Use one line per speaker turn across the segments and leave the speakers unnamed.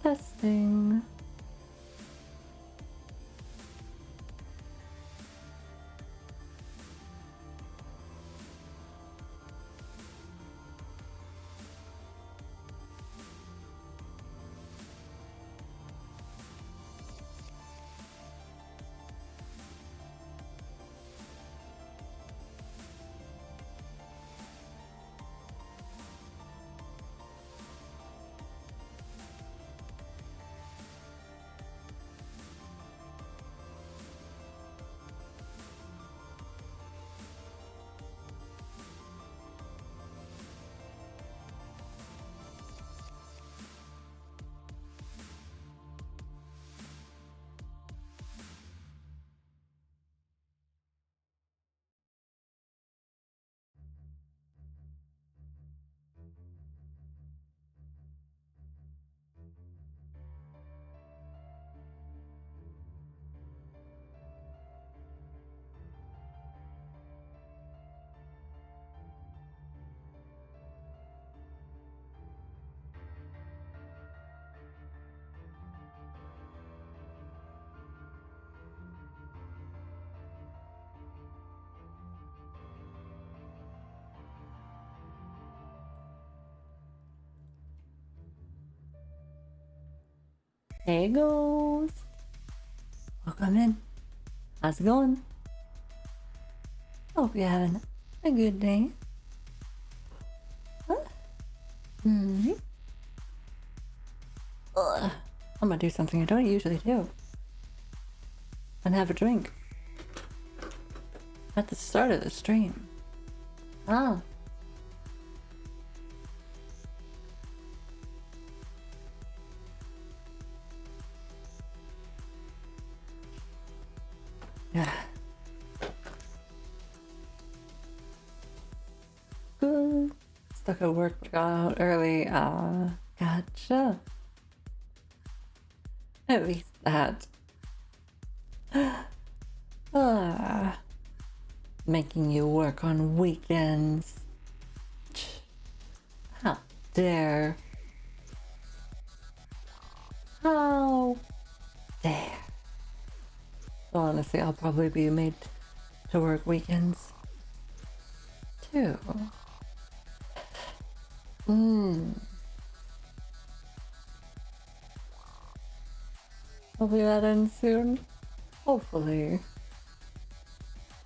Testing. Hey, Ghost. Welcome in. How's it going? Hope you're having a good day. Huh? Mm-hmm. Ugh. I'm gonna do something I don't usually do. And have a drink. At the start of the stream. Ah. Yeah. Good. Stuck at work, but got out early. Gotcha. At least that. Making you work on weekends. How dare. How dare. So honestly, I'll probably be made to work weekends too. Hopefully that ends soon. Hopefully.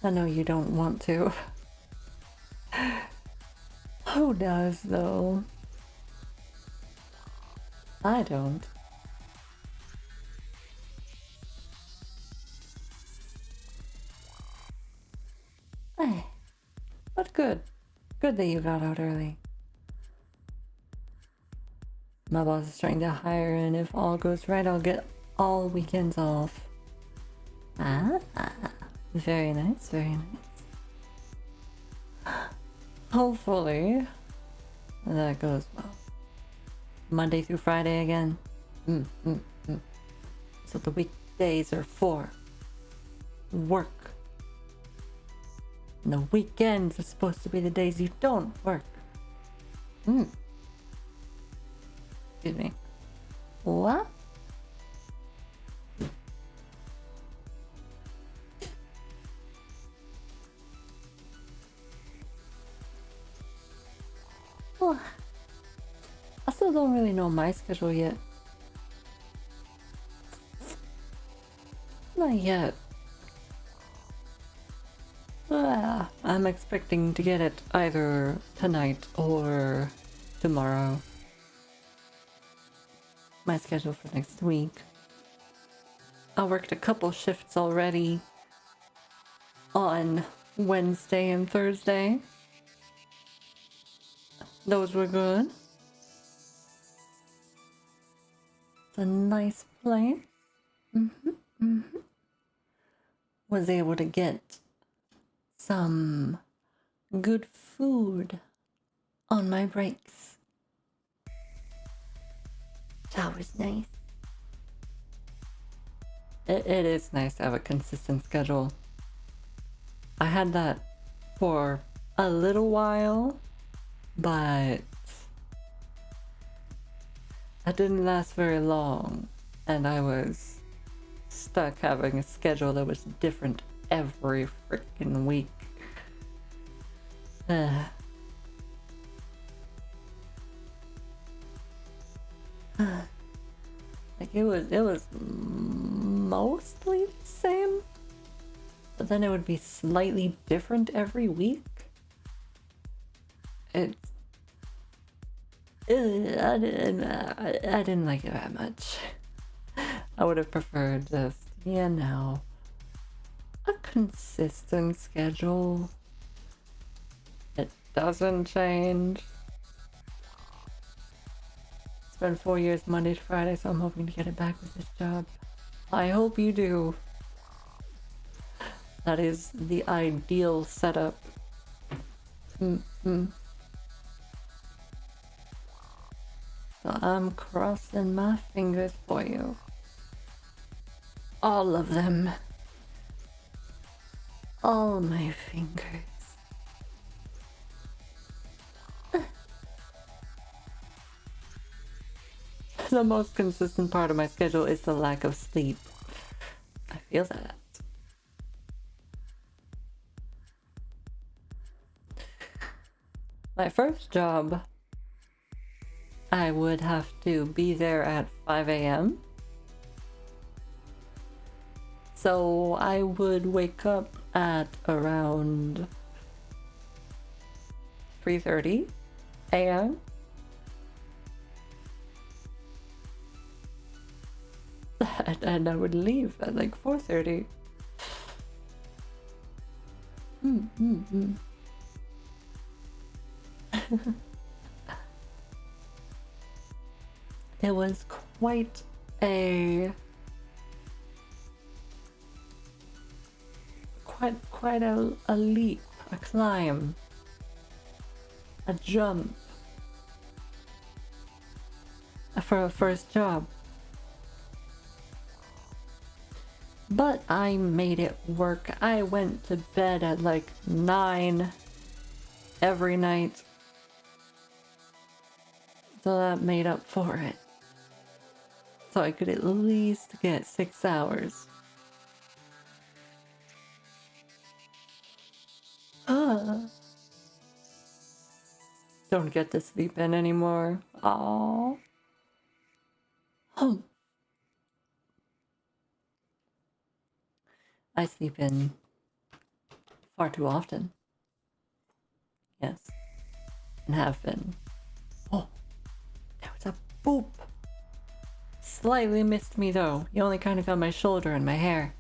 I know you don't want to. Who does though? I don't. Hey, but good. Good that you got out early. My boss is trying to hire, and if all goes right, I'll get all weekends off. Very nice, very nice. Hopefully that goes well. Monday through Friday again. So the weekdays are for work. And the weekends are supposed to be the days you don't work. Excuse me. What? Well, I still don't really know my schedule yet. Not yet. I'm expecting to get it either tonight or tomorrow. My schedule for next week. I worked a couple shifts already on Wednesday and Thursday. Those were good. It's a nice place. Was able to get some good food on my breaks. That was nice. It is nice to have a consistent schedule. I had that for a little while, but That didn't last very long, and I was stuck having a schedule that was different every freaking week. Like it was mostly the same, but then it would be slightly different every week. It's I didn't like it that much. I would have preferred just, a consistent schedule. It doesn't change. It's been 4 years Monday to Friday, so I'm hoping to get it back with this job. I hope you do. That is the ideal setup. So I'm crossing my fingers for you. All of them. All my fingers. The most consistent part of my schedule is the lack of sleep. I feel that. My first job, I would have to be there at 5 a.m. So I would wake up at around 3:30 a.m. and I would leave at like 4:30. It was quite a leap, a climb, a jump for a first job. But I made it work. I went to bed at like 9 every night. So that made up for it. So I could at least get 6 hours. Don't get to sleep in anymore. Aww. I sleep in far too often. Yes. And have been. Oh, there was a boop. Slightly missed me though. You only kind of got my shoulder and my hair.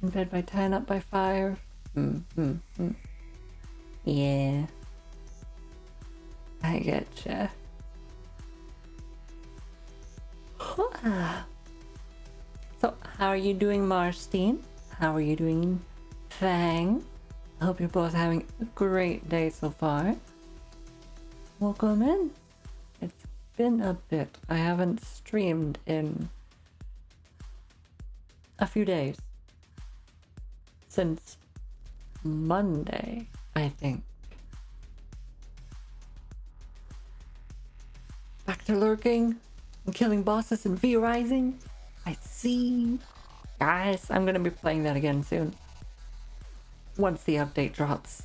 In bed by 10, up by 5. Yeah. I getcha. So, how are you doing, Marstein? How are you doing, Fang? I hope you're both having a great day so far. Welcome in. It's been a bit. I haven't streamed in a few days. Since Monday, I think. Back to lurking and killing bosses and V-Rising. I see. Guys, I'm gonna be playing that again soon. Once the update drops.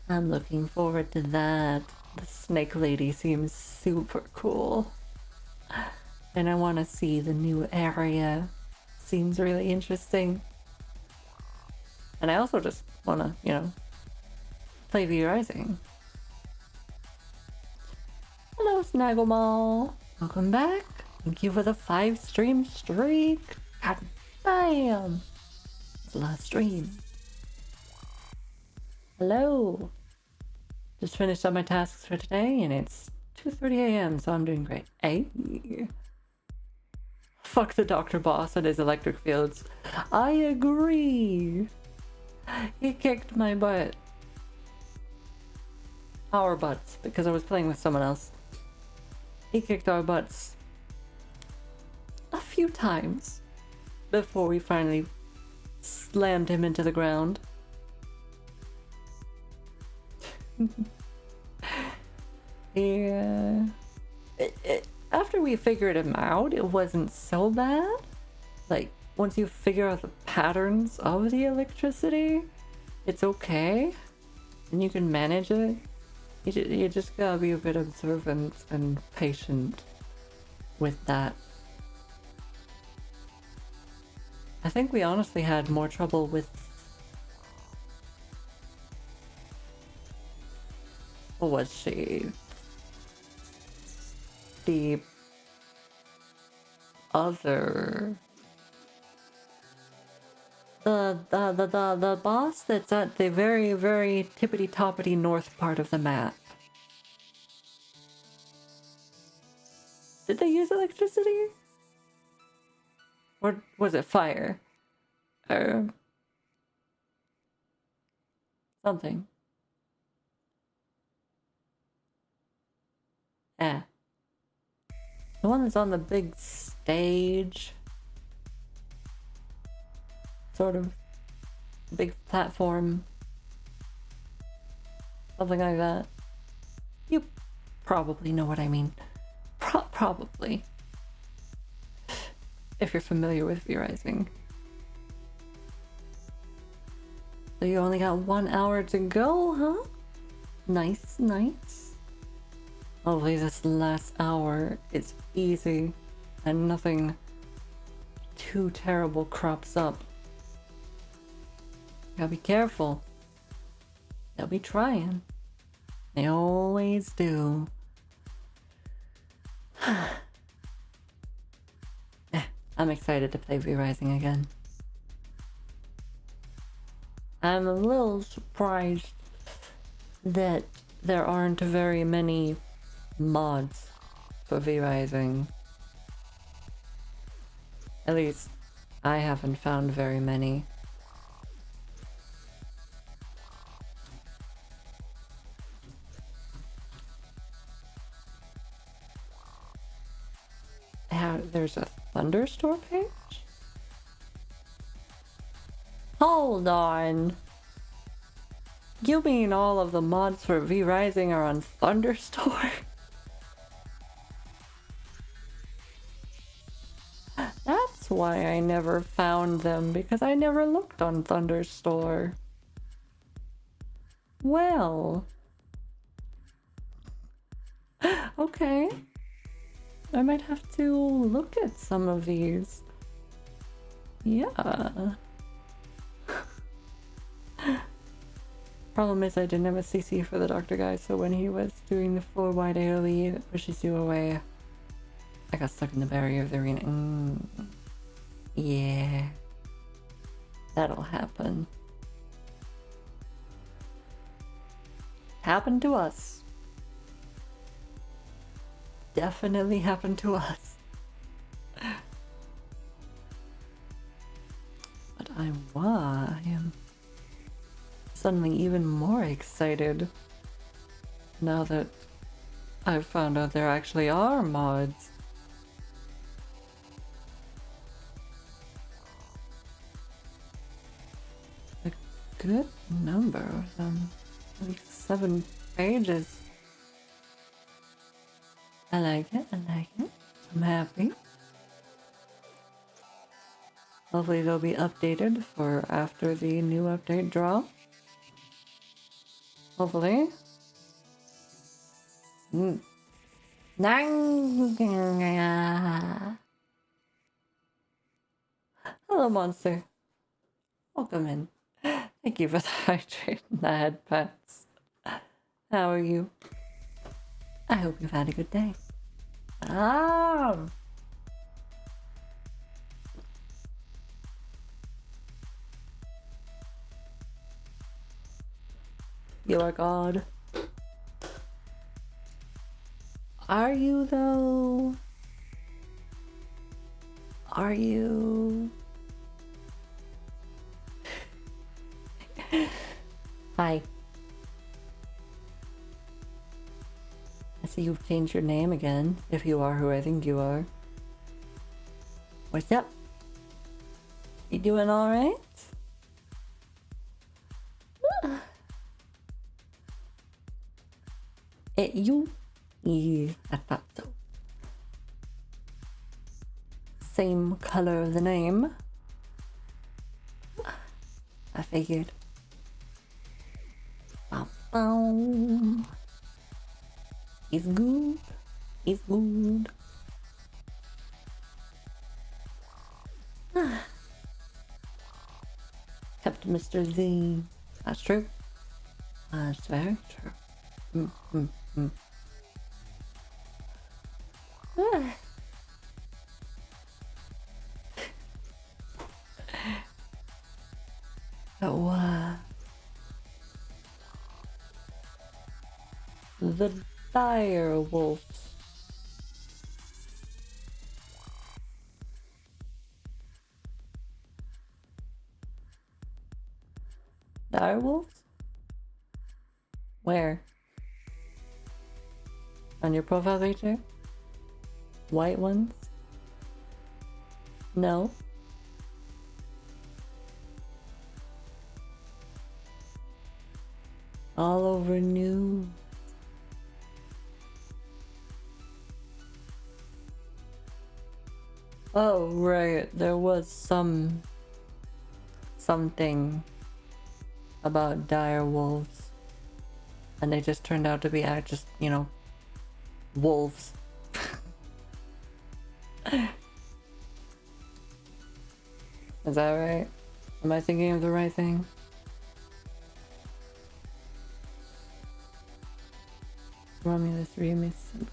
I'm looking forward to that. The snake lady seems super cool. And I want to see the new area. Seems really interesting. And I also just want to, play V-Rising. Hello, Snagglemall. Welcome back. Thank you for the 5 stream streak. God damn. It's the last stream. Hello. Just finished up my tasks for today and it's 2:30 a.m. so I'm doing great. Hey. Fuck the Dr. Boss and his electric fields. I agree. He kicked my butt. Our butts, because I was playing with someone else. He kicked our butts a few times before we finally slammed him into the ground. Yeah. After we figured him out, it wasn't so bad. Like, once you figure out the patterns of the electricity, it's okay. And you can manage it. You just gotta be a bit observant and patient with that. I think we honestly had more trouble with... What was she? The other... The boss that's at the very, very tippity-toppity north part of the map. Did they use electricity? Or was it fire? Or something. Eh. The one that's on the big stage. Sort of. Big platform. Something like that. You probably know what I mean. Probably. If you're familiar with V-Rising. So you only got 1 hour to go, huh? Nice, nice. Hopefully this last hour is easy and nothing too terrible crops up. Gotta be careful. They'll be trying. They always do. I'm excited to play V-Rising again. I'm a little surprised that there aren't very many mods for V-Rising. At least I haven't found very many. There's a Thunderstore page? Hold on. You mean all of the mods for V-Rising are on Thunderstore? That's why I never found them, because I never looked on Thunderstore. Well. Okay. I might have to look at some of these. Yeah. Problem is I didn't have a CC for the doctor guy, so when he was doing the 4 wide AoE that pushes you away, I got stuck in the barrier of the arena. Yeah. That'll happen. Happened to us. Definitely happened to us. But I am suddenly even more excited now that I've found out there actually are mods. A good number of them. Like 7 pages. I like it, I like it. I'm happy. Hopefully they'll be updated for after the new update drop. Hopefully. Hello, monster. Welcome in. Thank you for the hydrate and the headpats. How are you? I hope you've had a good day. You are God. Are you though? Are you? Hi. I see you've changed your name again, if you are who I think you are. What's up? You doing alright? You? Yeah, I thought so. Same color of the name. I figured. He's good. He's good. Except Mr. Z. That's true. That's very true. Oh, the dire wolves. Dire wolves? Where? On your profile picture? White ones? No. All over new. Oh, right. There was something about dire wolves. And they just turned out to be just, wolves. Is that right? Am I thinking of the right thing? Romulus, Remus, and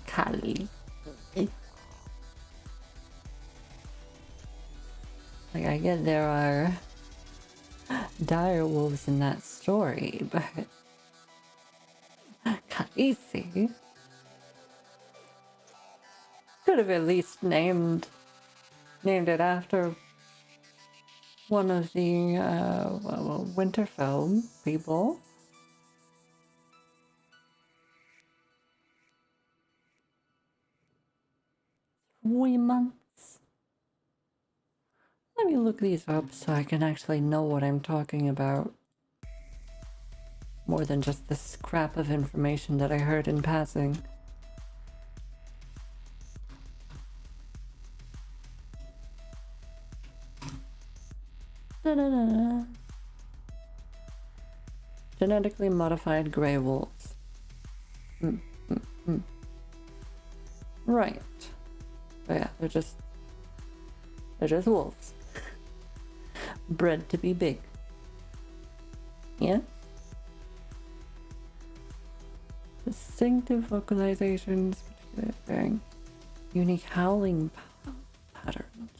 Kali. Like, I get there are dire wolves in that story, but Khaleesi could have at least named it after one of the Winterfell people. 3 months. Let me look these up so I can actually know what I'm talking about. More than just the scrap of information that I heard in passing. Da-da-da. Genetically modified gray wolves. Right. Oh yeah, they're just wolves. Bred to be big. Yeah? Distinctive vocalizations, bearing unique howling patterns.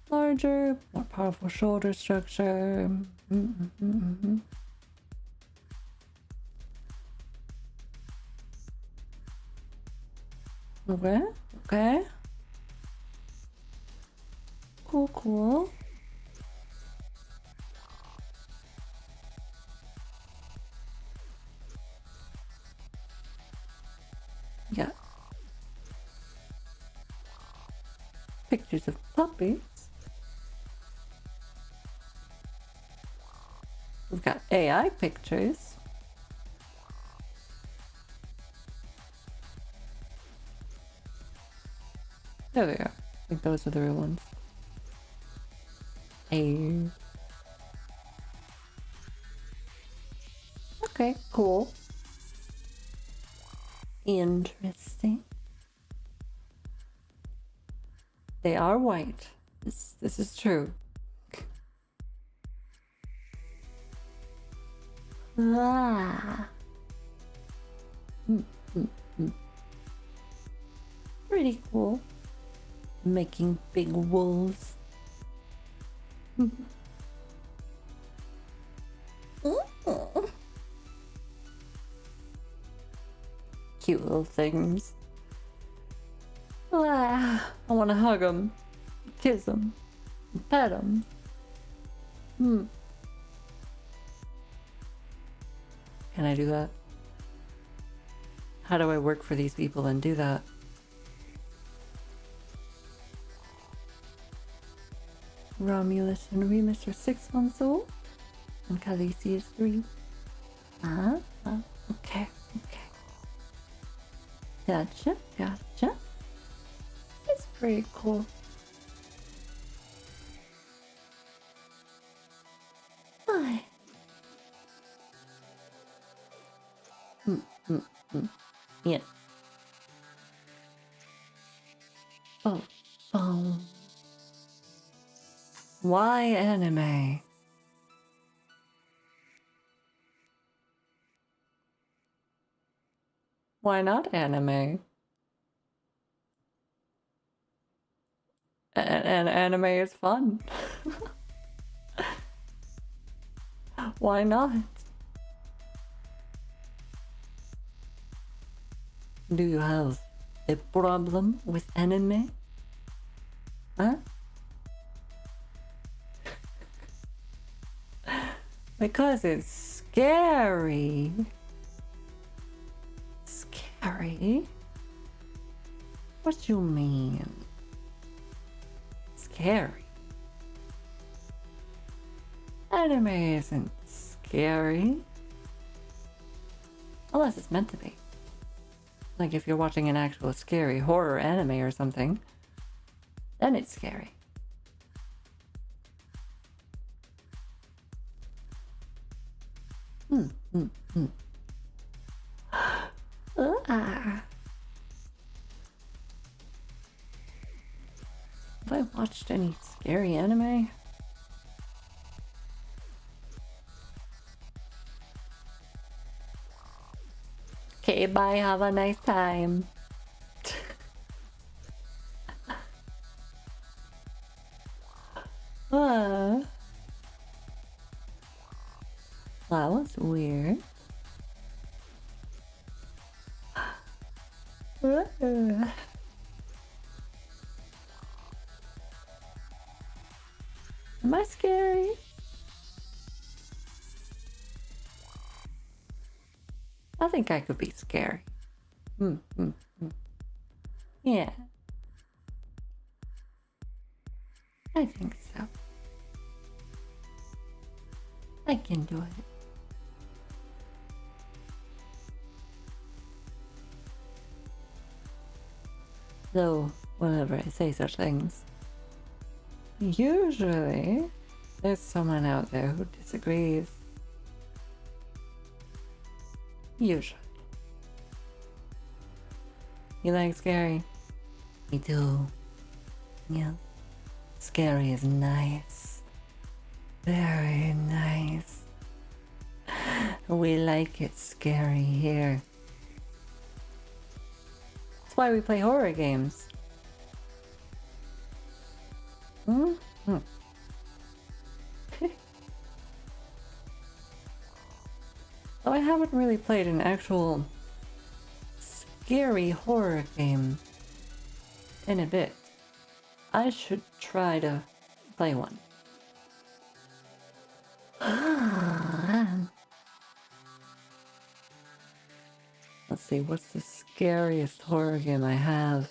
Larger, more powerful shoulder structure. Okay. Cool. Yeah. Pictures of puppies. We've got AI pictures. There they are. I think those are the real ones. Hey. Okay, cool. Interesting. They are white. This is true. Pretty cool. Making big wolves. Cute little things. I want to hug them, kiss them, pet them. Can I do that? How do I work for these people and do that? Romulus and Remus are 6 months old, and Khaleesi is 3. Uh-huh. Okay, okay. Gotcha, gotcha. It's pretty cool. Hi. Yeah. Oh, oh. Why anime? Why not anime? And anime is fun. Why not? Do you have a problem with anime? Huh? Because it's scary. Scary? What you mean? Scary? Anime isn't scary. Unless it's meant to be. Like if you're watching an actual scary horror anime or something, then it's scary. Ah. Have I watched any scary anime? Okay, bye. Have a nice time. That was weird. Am I scary? I think I could be scary. Yeah. I think so. I can do it. Though, whenever I say such things, usually there's someone out there who disagrees. Usually. You like scary? Me too. Yeah. Scary is nice. Very nice. We like it scary here. That's why we play horror games. Though I haven't really played an actual scary horror game in a bit. I should try to play one. Let's see, what's the scariest horror game I have?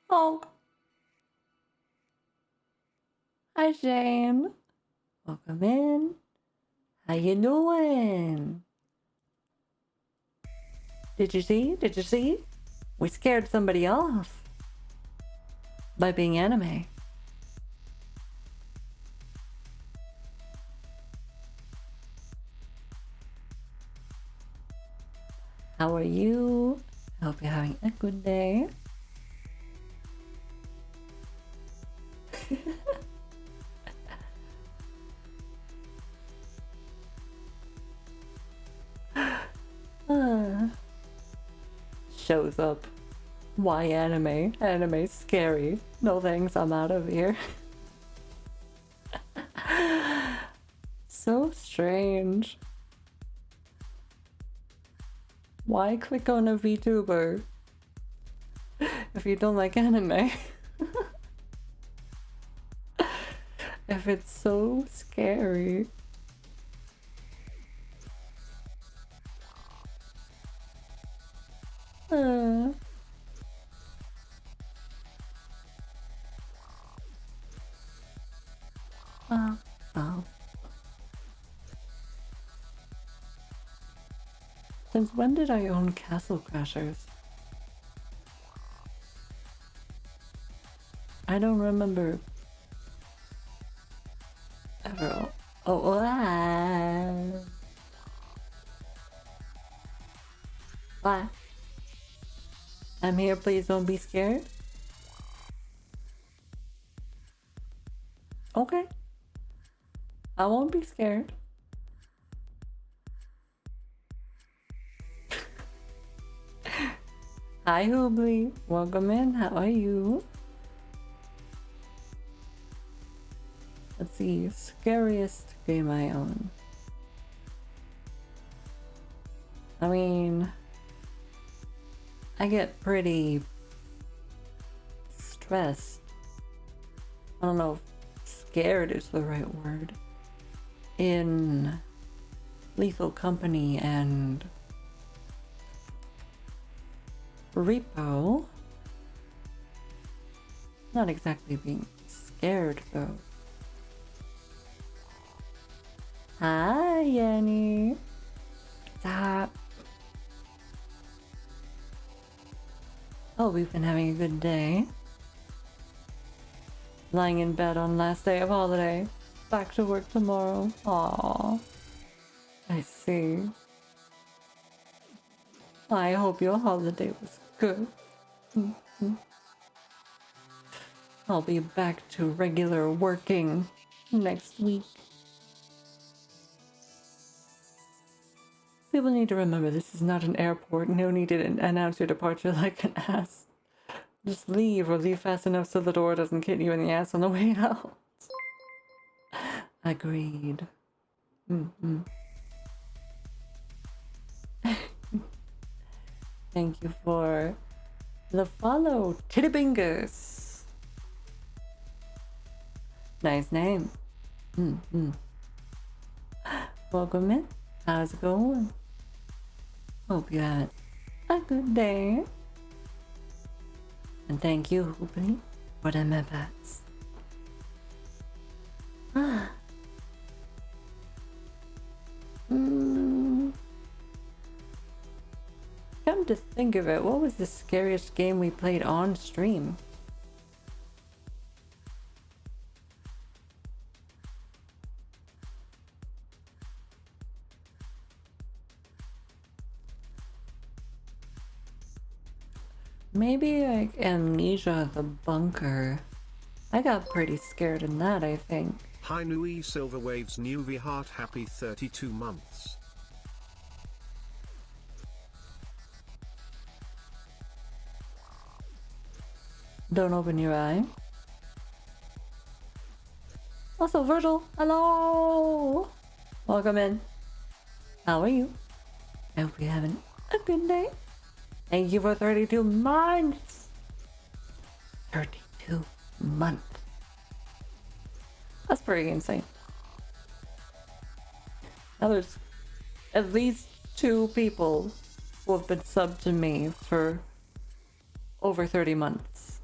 Oh. Hi, Jane. Welcome in. How you doing? Did you see? Did you see? We scared somebody off by being anime. How are you? I hope you're having a good day. Shows up. Why anime? Anime's scary. No thanks, I'm out of here. So strange. Why click on a VTuber if you don't like anime? If it's so scary. Oh. Oh. Since when did I own Castle Crashers? I don't remember ever. Oh, What? I'm here, please don't be scared. Okay. I won't be scared. Hi, Hoobly. Welcome in. How are you? Let's see. Scariest game I own. I mean, I get pretty stressed. I don't know if scared is the right word. In Lethal Company and Repo. Not exactly being scared though. Hi, Yanni. Stop. Oh, we've been having a good day. Lying in bed on last day of holiday. Back to work tomorrow. Aww. I see. I hope your holiday was good. I'll be back to regular working next week. People need to remember this is not an airport. No need to announce your departure like an ass. Just leave or leave fast enough so the door doesn't hit you in the ass on the way out. Agreed. Thank you for the follow, Tittybingus. Nice name. Welcome in. How's it going? Hope you had a good day. And thank you, Hooply, for the members. Come to think of it, what was the scariest game we played on stream? Maybe like Amnesia the Bunker. I got pretty scared in that, I think.
Hi Nui Silver Waves Nuivhi Heart happy 32 months.
Don't open your eye. Also, Virgil, hello! Welcome in. How are you? I hope you're having a good day. Thank you for 32 months! 32 months. That's pretty insane. Now there's at least 2 people who have been subbed to me for over 30 months.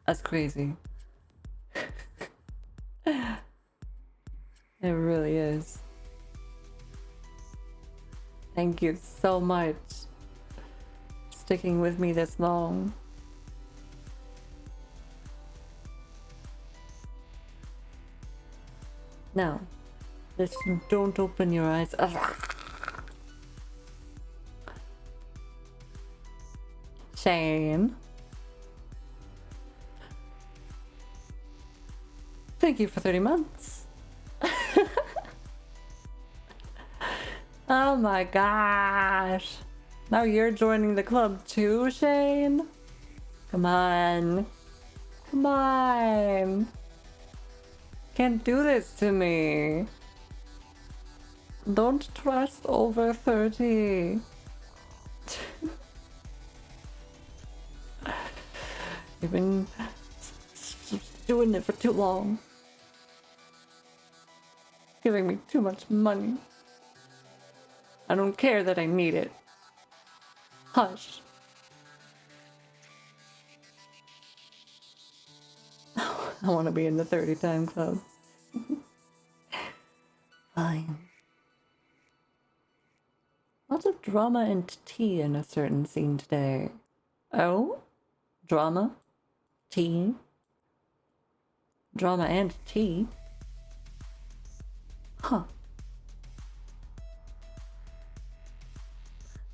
That's crazy. It really is. Thank you so much for sticking with me this long. Now, listen, don't open your eyes. Shane. Thank you for 30 months. Oh my gosh. Now you're joining the club too, Shane? Come on. Come on. Can't do this to me. Don't trust over 30. You've been doing it for too long. Giving me too much money. I don't care that I need it. Hush. I want to be in the 30-time club. Fine. Lots of drama and tea in a certain scene today. Oh? Drama? Tea? Drama and tea? Huh.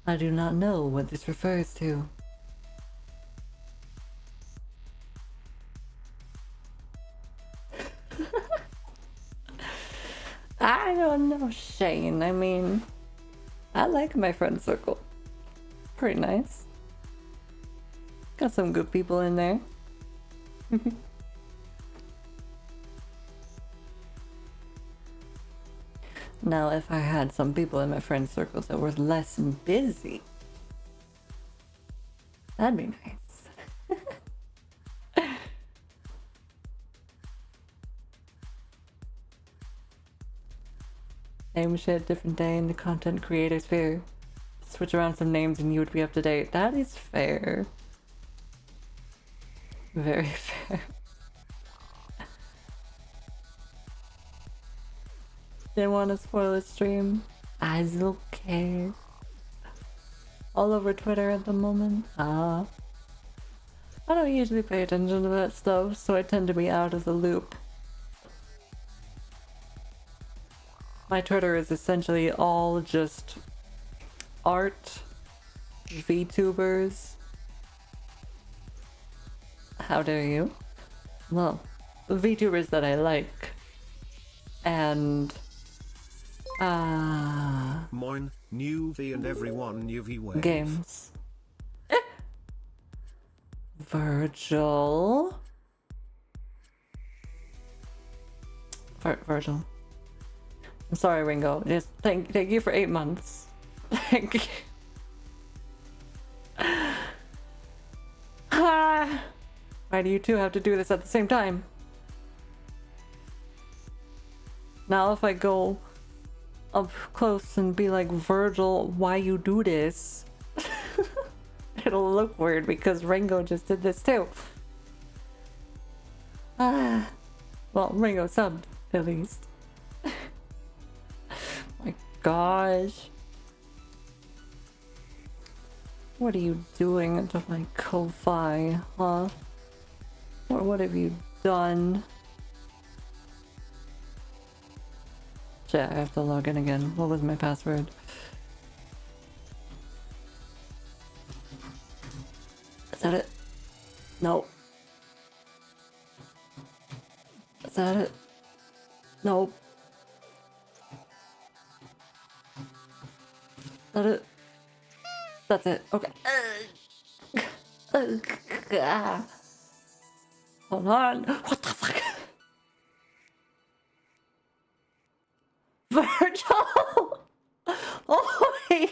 I do not know what this refers to. I don't know, Shane. I mean, I like my friend circle. Pretty nice. Got some good people in there. Now, if I had some people in my friend circle that were less busy, that'd be nice. Same shit, different day in the content creator sphere. Switch around some names and you would be up to date. That is fair. Very fair. Didn't want to spoil the stream. As okay. All over Twitter at the moment. I don't usually pay attention to that stuff, so I tend to be out of the loop. My Twitter is essentially all just art, VTubers. How dare you? Well, VTubers that I like. And
Moin, nuivhi and everyone nuivhi wave.
games. Virgil. Virgil. I'm sorry, Ringo. Just thank you for 8 months. Thank you. Why do you two have to do this at the same time? Now if I go up close and be like, Virgil, why you do this? It'll look weird because Ringo just did this too. Well, Ringo subbed, at least. My gosh. What are you doing to my Ko-Fi, huh? Or what have you done? Shit, I have to log in again. What was my password? Is that it? No. Is that it? Nope. Is that it? That's it. Okay. Hold on. What the fuck? Virgil! Oh, you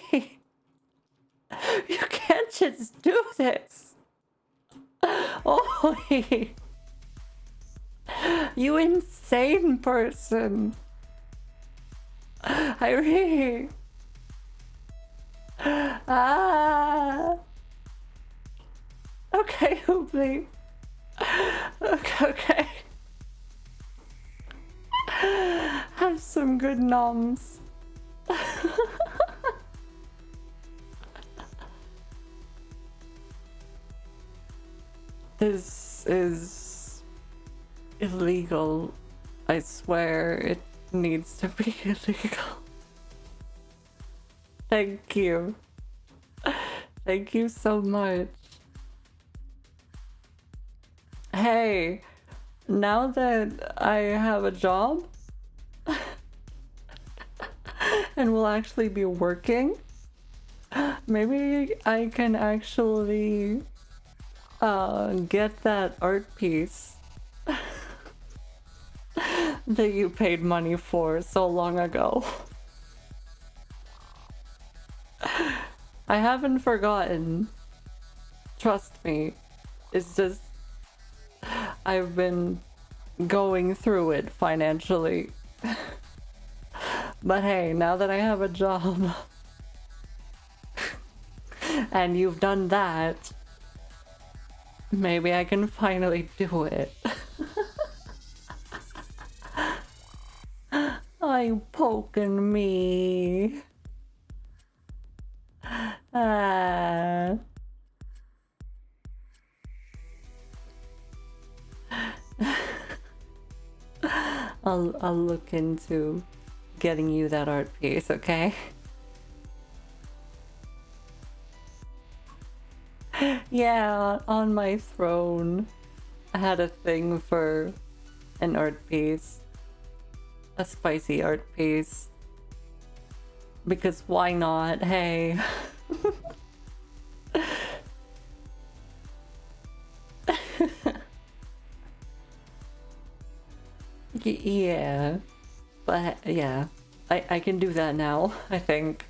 can't just do this. Oh, you insane person. I really. Okay, Hooply. Okay. Have some good noms. This is illegal. I swear it needs to be illegal. Thank you. Thank you so much. Hey, now that I have a job and will actually be working, maybe I can actually get that art piece that you paid money for so long ago. I haven't forgotten. Trust me. It's just I've been going through it financially. But hey, now that I have a job and you've done that, maybe I can finally do it. Why you poking me? Ah. I'll look into getting you that art piece, okay? Yeah, on my throne, I had a thing for an art piece, a spicy art piece. Because why not? Hey. Yeah. But yeah, I can do that now, I think.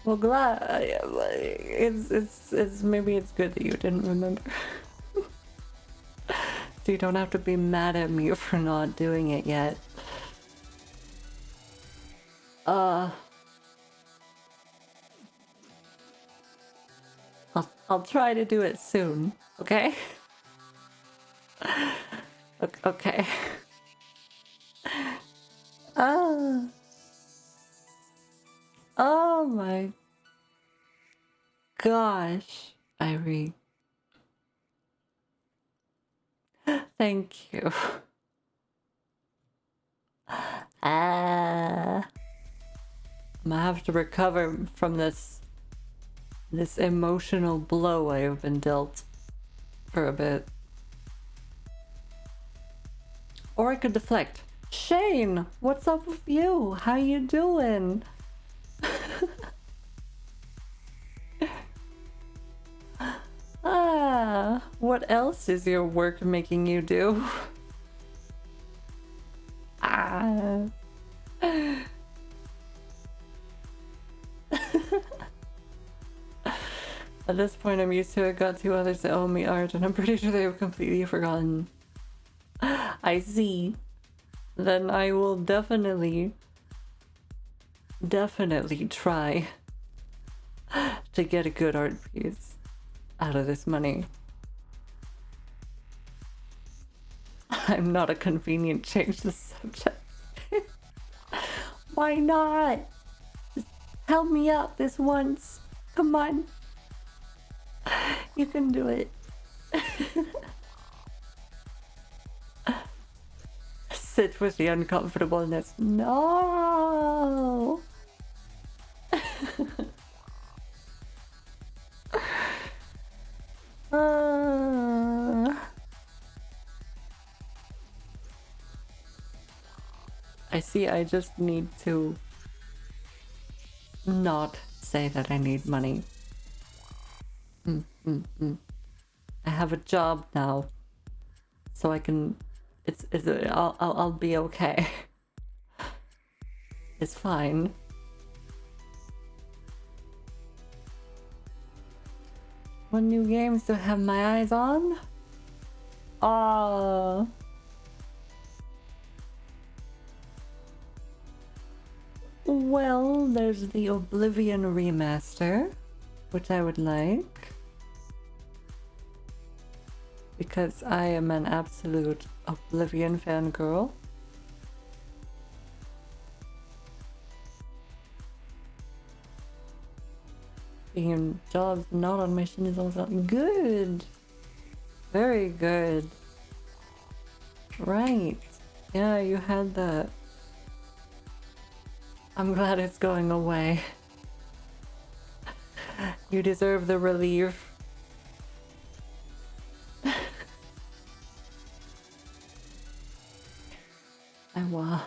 Well, glad it's maybe it's good that you didn't remember. So you don't have to be mad at me for not doing it yet. I'll try to do it soon, okay? Okay. Ah. Oh my gosh, Irie. Thank you. I'm gonna have to recover from this emotional blow I have been dealt for a bit. Or I could deflect. Shane, what's up with you? How you doing? What else is your work making you do? Ah. At this point, I'm used to it. Got two others that owe me art, and I'm pretty sure they have completely forgotten. I see. Then I will definitely try to get a good art piece out of this money. I'm not a convenient change the subject. Why not? Just help me out this once. Come on. You can do it. Sit with the uncomfortableness. No. I see, I just need to not say that I need money. I have a job now, so I can. I'll be okay. It's fine. What new games do I have my eyes on? Well, there's the Oblivion remaster, which I would like. Because I am an absolute Oblivion fangirl. Being jobs not on mission is also good. Very good. Right. Yeah, you had that. I'm glad it's going away. You deserve the relief. Wow.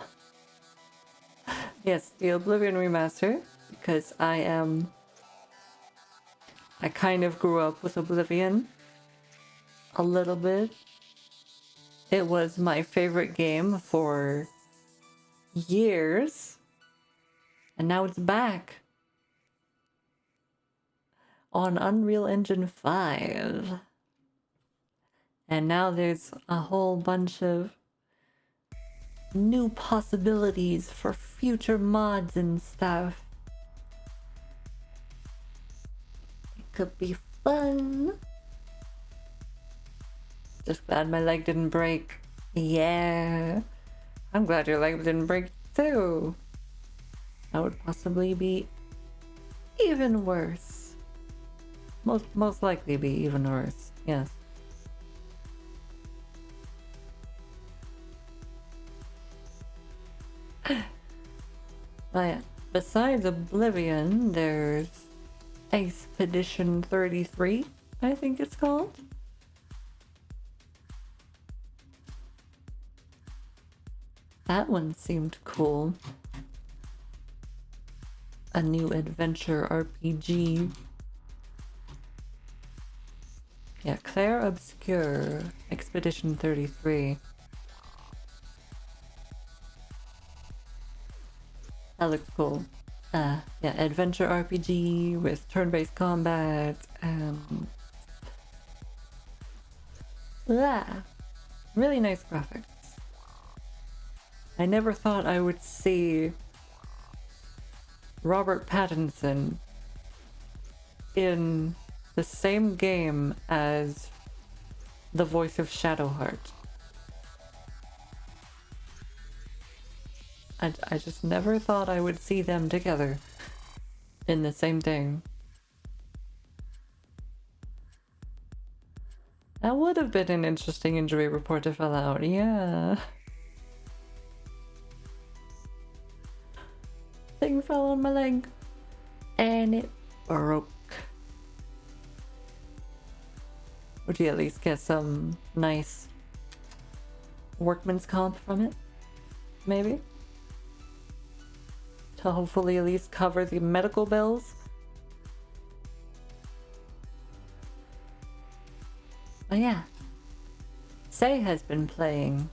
Yes, the Oblivion remaster, because I kind of grew up with Oblivion a little bit. It was my favorite game for years, and now it's back on Unreal Engine 5. And now there's a whole bunch of new possibilities for future mods and stuff. It could be fun. Just glad my leg didn't break. Yeah. I'm glad your leg didn't break too. That would possibly be even worse. Most likely be even worse. Yes. But besides Oblivion, there's Expedition 33, I think it's called. That one seemed cool. A new adventure RPG. Yeah, Claire Obscure, Expedition 33. That looks cool. Yeah, adventure RPG with turn-based combat and really nice graphics. I never thought I would see Robert Pattinson in the same game as the voice of Shadowheart. I just never thought I would see them together in the same thing. That would have been an interesting injury report to fill out, yeah. Thing fell on my leg and it broke. Would you at least get some nice workman's comp from it? Maybe? To hopefully at least cover the medical bills? Oh yeah. Say has been playing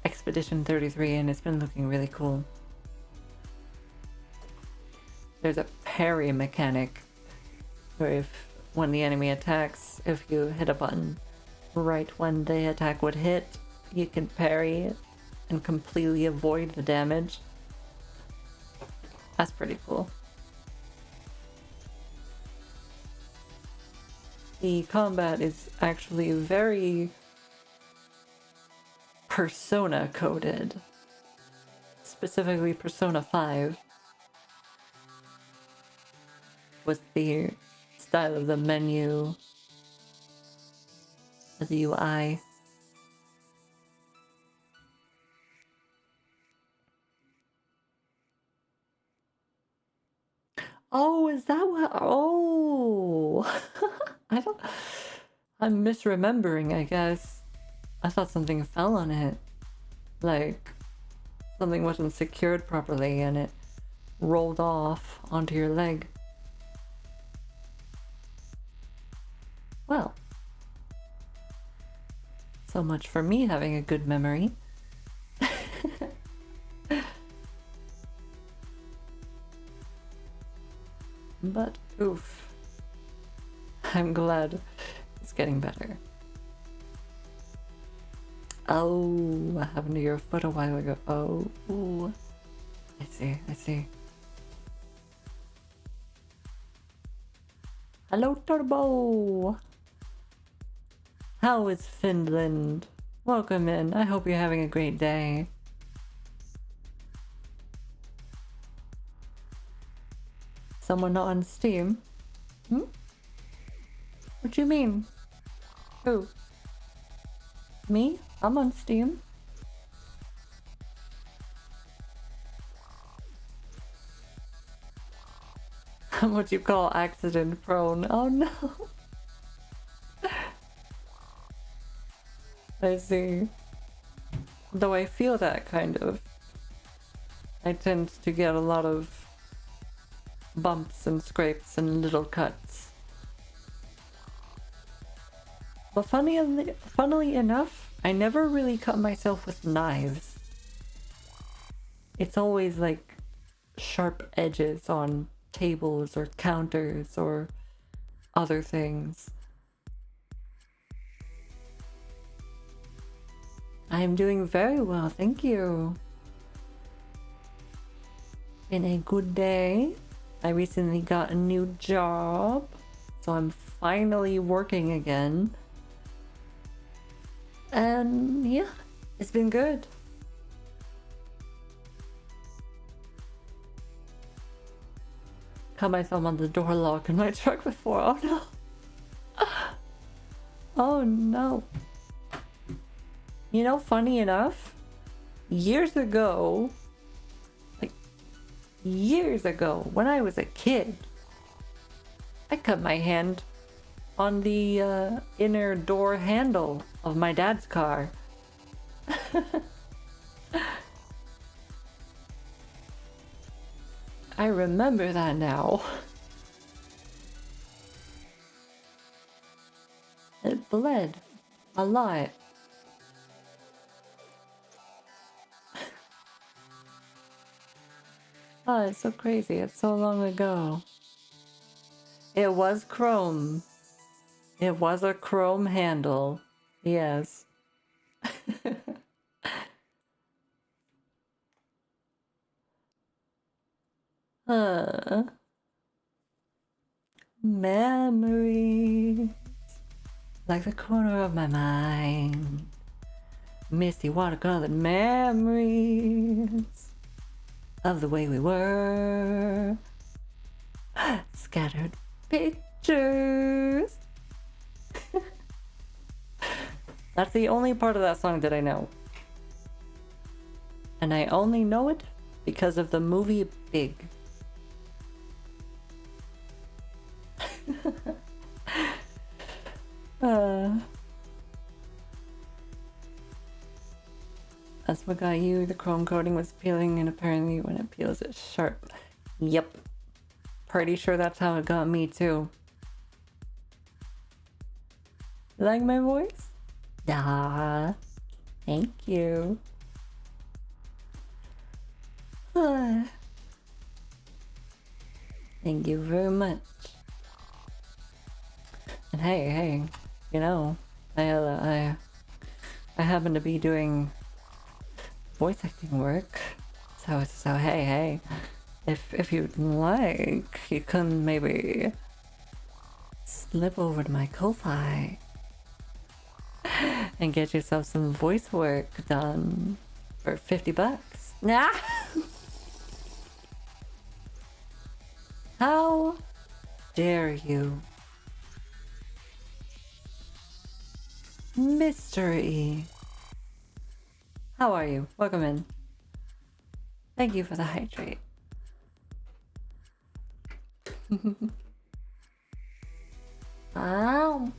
Expedition 33 and it's been looking really cool. There's a parry mechanic where when the enemy attacks, if you hit a button right when the attack would hit, you can parry it and completely avoid the damage. That's pretty cool. The combat is actually very Persona coded, specifically Persona 5, with the style of the menu, the UI. Oh, is that what? Oh, I'm misremembering, I guess. I thought something fell on it. Like, something wasn't secured properly and it rolled off onto your leg. Well, so much for me having a good memory. But oof, I'm glad it's getting better. Oh, what happened to your foot a while ago? Oh, ooh. I see. Hello, Turbo! How is Finland? Welcome in. I hope you're having a great day. Someone not on Steam? Hmm? What do you mean? Who? Me? I'm on Steam. What you call accident prone. Oh no. I see. Though I feel that kind of. I tend to get a lot of bumps and scrapes and little cuts. But funnily enough, I never really cut myself with knives. It's always like sharp edges on tables or counters or other things. I am doing very well, thank you. Been a good day. I recently got a new job, so I'm finally working again. And yeah, it's been good. Caught myself on the door lock in my truck before. Oh no. Oh no. You know, funny enough, years ago, when I was a kid, I cut my hand on the inner door handle of my dad's car. I remember that now. It bled a lot. Oh, it's so crazy. It's so long ago. It was chrome. It was a chrome handle. Yes. Memories. Like the corner of my mind. Misty watercolored memories of the way we were. Scattered pictures. That's the only part of that song that I know. And I only know it because of the movie Big. That's what got you. The chrome coating was peeling, and apparently when it peels it's sharp. Yep. Pretty sure that's how it got me too. Like my voice? Ah, thank you. Thank you very much. And hey, you know, I happen to be doing voice acting work, so hey, if you'd like, you can maybe slip over to my Ko-Fi and get yourself some voice work done for $50. Nah. How dare you? Mystery. How are you? Welcome in. Thank you for the hydrate. Ow.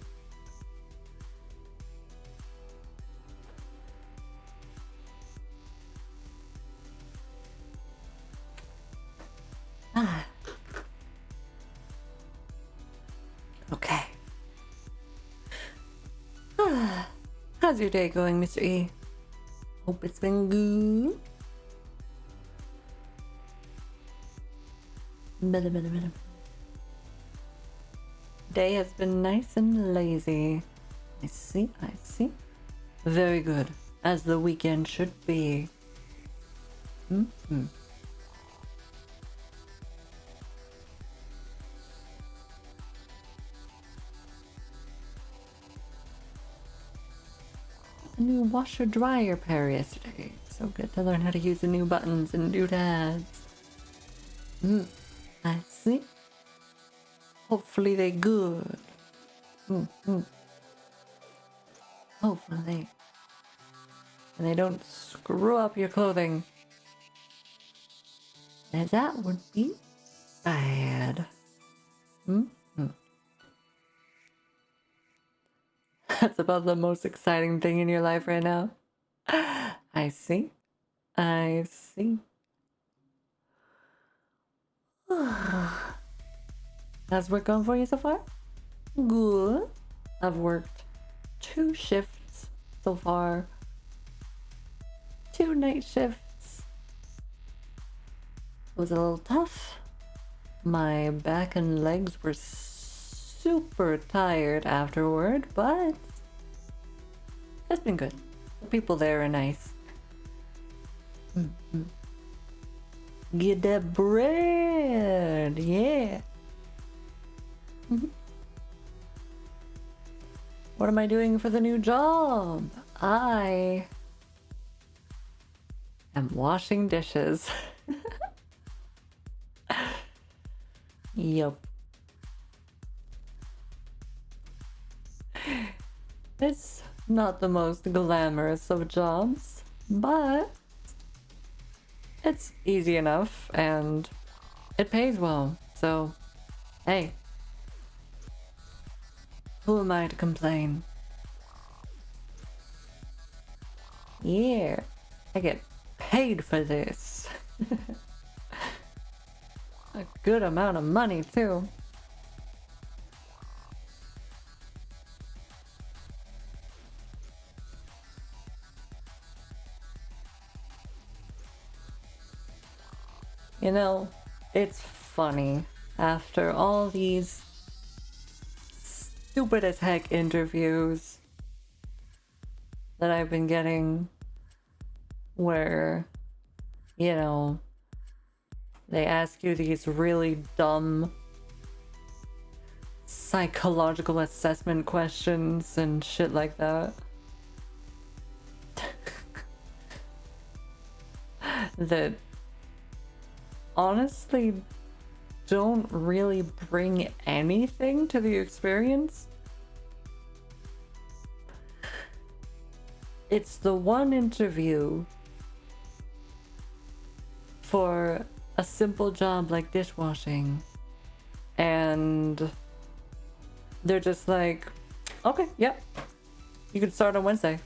Ah. Okay. Ah. How's your day going, Mr. E? Hope it's been good. Day has been nice and lazy. I see. Very good, as the weekend should be. A new washer dryer pair yesterday. So good to learn how to use the new buttons and doodads. I see. Hopefully they good. Hopefully. And they don't screw up your clothing. And that would be bad. That's about the most exciting thing in your life right now. I see. How's work going for you so far? Good. I've worked 2 shifts so far. 2 night shifts. It was a little tough. My back and legs were super tired afterward, but it's been good. The people there are nice. Get that bread, yeah. What am I doing for the new job? I am washing dishes. Yup. It's not the most glamorous of jobs, but it's easy enough and it pays well. So, hey, who am I to complain? Yeah, I get paid for this. A good amount of money, too. You know, it's funny. After all these stupid as heck interviews that I've been getting, where, you know, they ask you these really dumb psychological assessment questions and shit like that. That honestly don't really bring anything to the experience. It's the one interview for a simple job like dishwashing, and they're just like, okay, yep, you can start on Wednesday.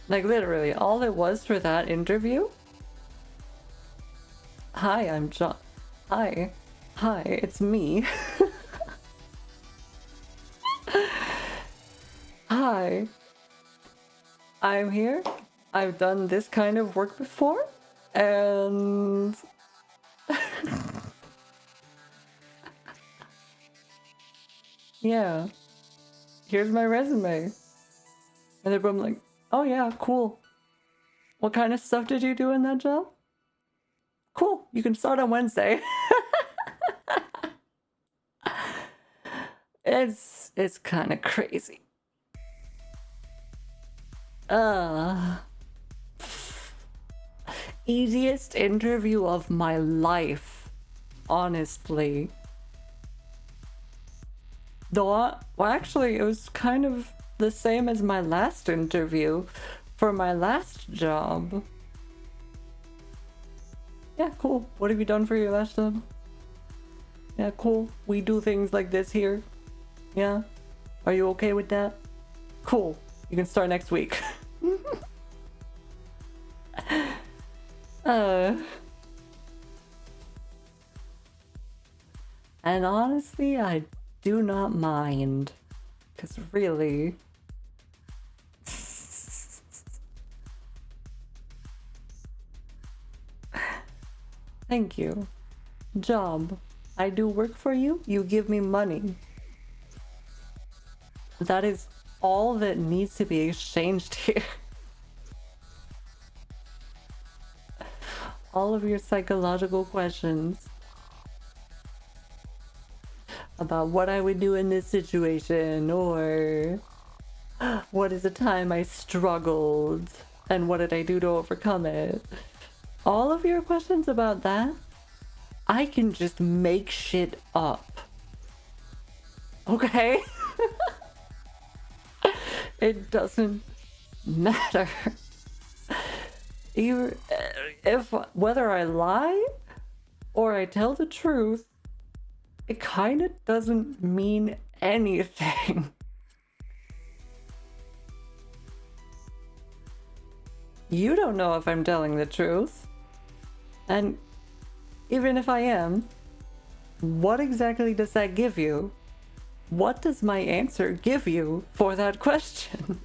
Like, literally, all it was for that interview. Hi, I'm John. Hi, it's me. Hi, I'm here. I've done this kind of work before, and yeah, here's my resume. And everyone's like, oh yeah, cool. What kind of stuff did you do in that job? Cool, you can start on Wednesday. It's kind of crazy. Easiest interview of my life, honestly. Though, well, actually, it was kind of the same as my last interview for my last job. Yeah, cool. What have you done for your last job? Yeah, cool. We do things like this here. Yeah? Are you okay with that? Cool. You can start next week. And honestly, I do not mind. Because really... Thank you. Job. I do work for you, you give me money. That is all that needs to be exchanged here. All of your psychological questions about what I would do in this situation, or what is the time I struggled and what did I do to overcome it. All of your questions about that, I can just make shit up. Okay? It doesn't matter. If whether I lie or I tell the truth, it kind of doesn't mean anything. You don't know if I'm telling the truth. And even if I am, what exactly does that give you? What does my answer give you for that question?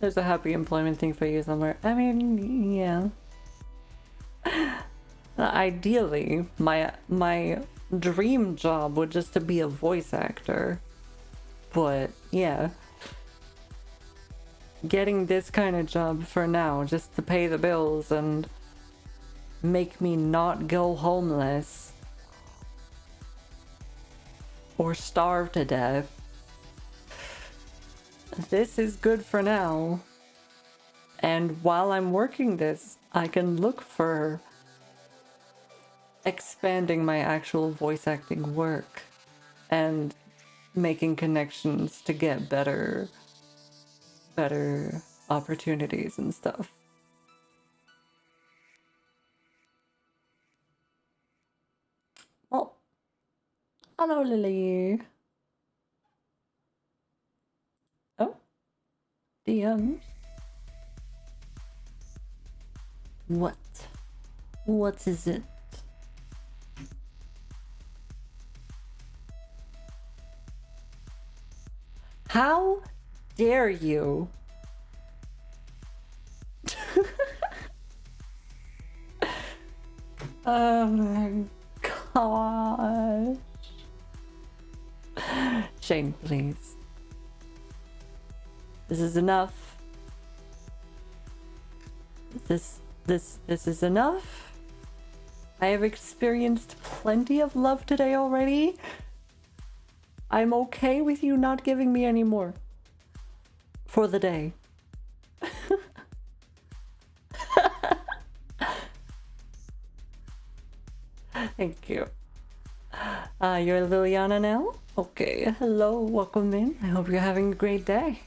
There's a happy employment thing for you somewhere. I mean, yeah. Ideally, my dream job would just to be a voice actor. But yeah. getting this kind of job for now just to pay the bills and make me not go homeless or starve to death. This is good for now. And while I'm working this, I can look for expanding my actual voice acting work and making connections to get better opportunities and stuff. Oh, hello, Lily. Oh, DMs. What? What is it? How dare you? Oh my gosh. Shane, please. This is enough. This is enough. I have experienced plenty of love today already. I'm okay with you not giving me any more. For the day. Thank you. You're Liliana now? Okay, hello, welcome in. I hope you're having a great day.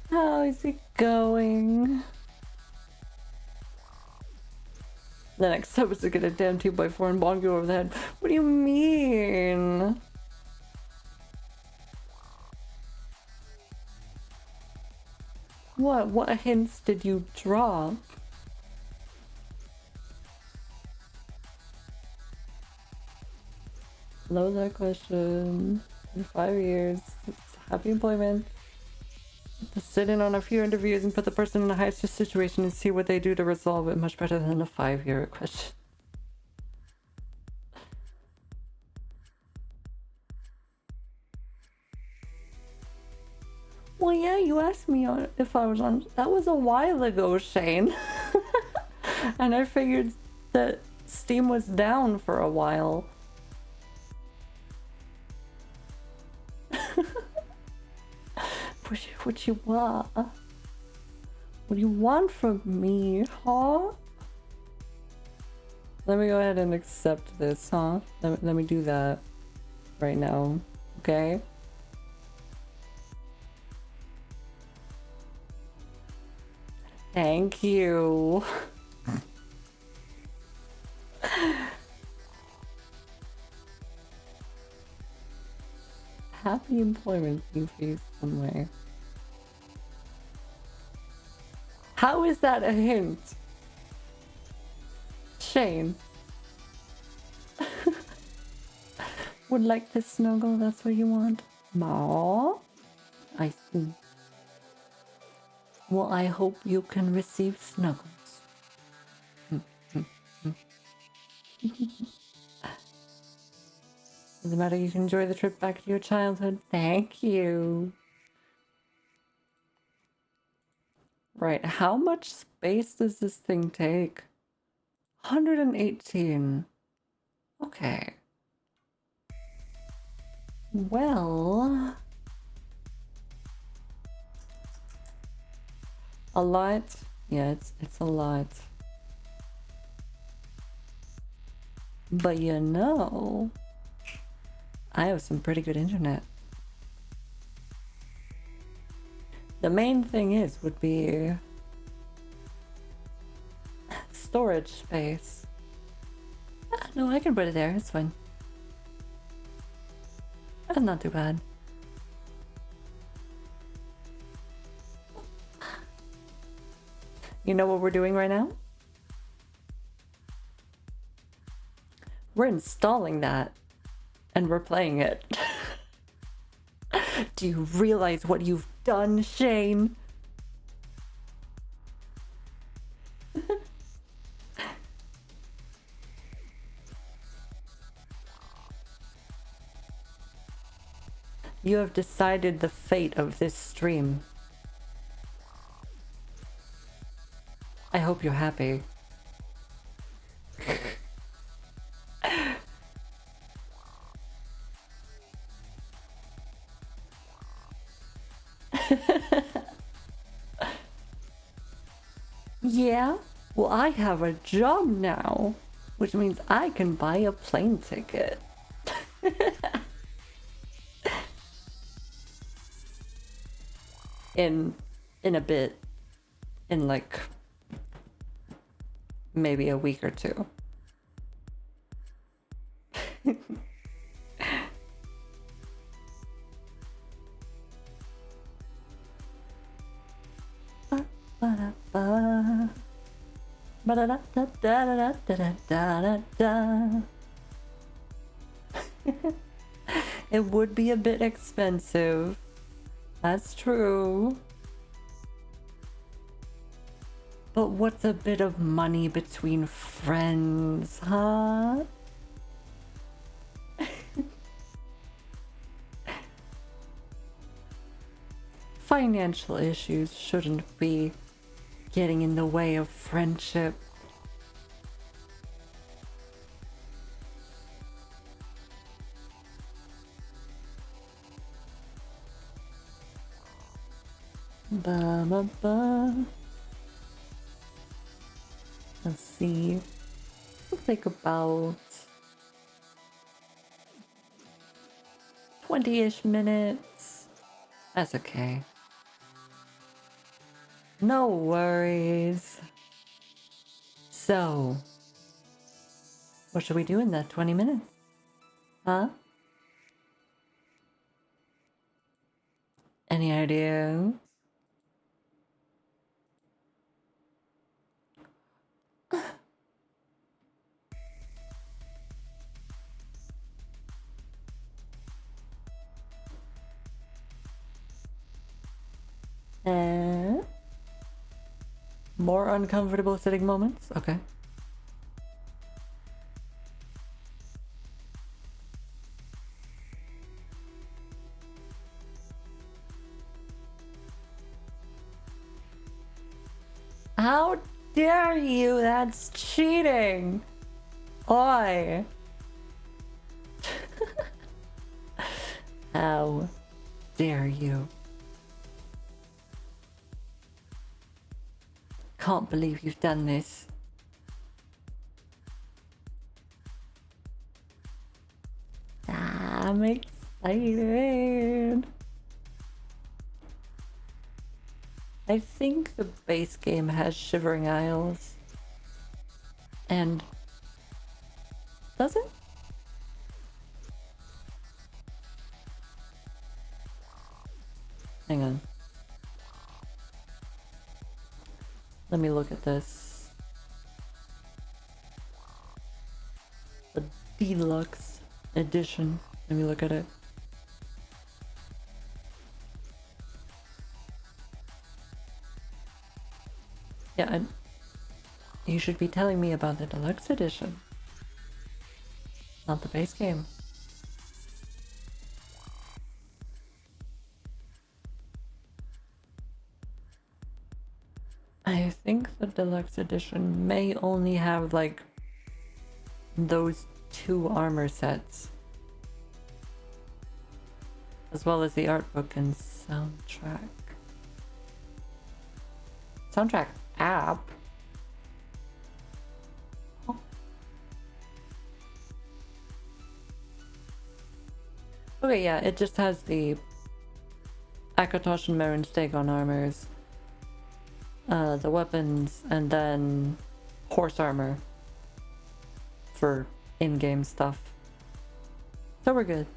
How is it going? The next step is to get a damn 2x4 and bonk you over the head. What do you mean? What hints did you drop? Love that question. In 5 years, happy employment. To sit in on a few interviews and put the person in a high stress situation and see what they do to resolve it. Much better than a 5-year question. Well, yeah, you asked me if I was on. That was a while ago, Shane. And I figured that Steam was down for a while. What you want? What do you want from me, huh? Let me go ahead and accept this, huh? Let me do that right now, okay? Thank you. Happy employment, you face somewhere. How is that a hint? Shane. Would like to snuggle, that's what you want? Aww. I see. Well, I hope you can receive snuggles. Doesn't matter, you can enjoy the trip back to your childhood. Thank you. Right, how much space does this thing take? 118. Okay. Well... a lot? Yeah, it's a lot. But you know... I have some pretty good internet. The main thing would be storage space. No, I can put it there, it's fine. That's not too bad. You know what we're doing right now? We're installing that and we're playing it. Do you realize what you've done, Shane? You have decided the fate of this stream. I hope you're happy. Yeah? Well, I have a job now, which means I can buy a plane ticket. in a bit. In like maybe a week or two. It would be a bit expensive. That's true. But what's a bit of money between friends, huh? Financial issues shouldn't be getting in the way of friendship. Ba, ba, ba. Let's see. It'll take about 20-ish minutes. That's okay. No worries. So, what should we do in that 20 minutes? Huh? Any ideas? More uncomfortable sitting moments? Okay. How dare you? That's cheating! Oi! How dare you? Can't believe you've done this. I'm excited. I think the base game has Shivering Isles. And... does it? Hang on. Let me look at this. The deluxe edition. Let me look at it. Yeah, you should be telling me about the deluxe edition. Not the base game. I think the deluxe edition may only have like those 2 armor sets, as well as the art book and soundtrack. Soundtrack app? Oh. Okay, yeah, it just has the Akatosh and Marin Stegon armors, the weapons, and then horse armor for in-game stuff. So we're good.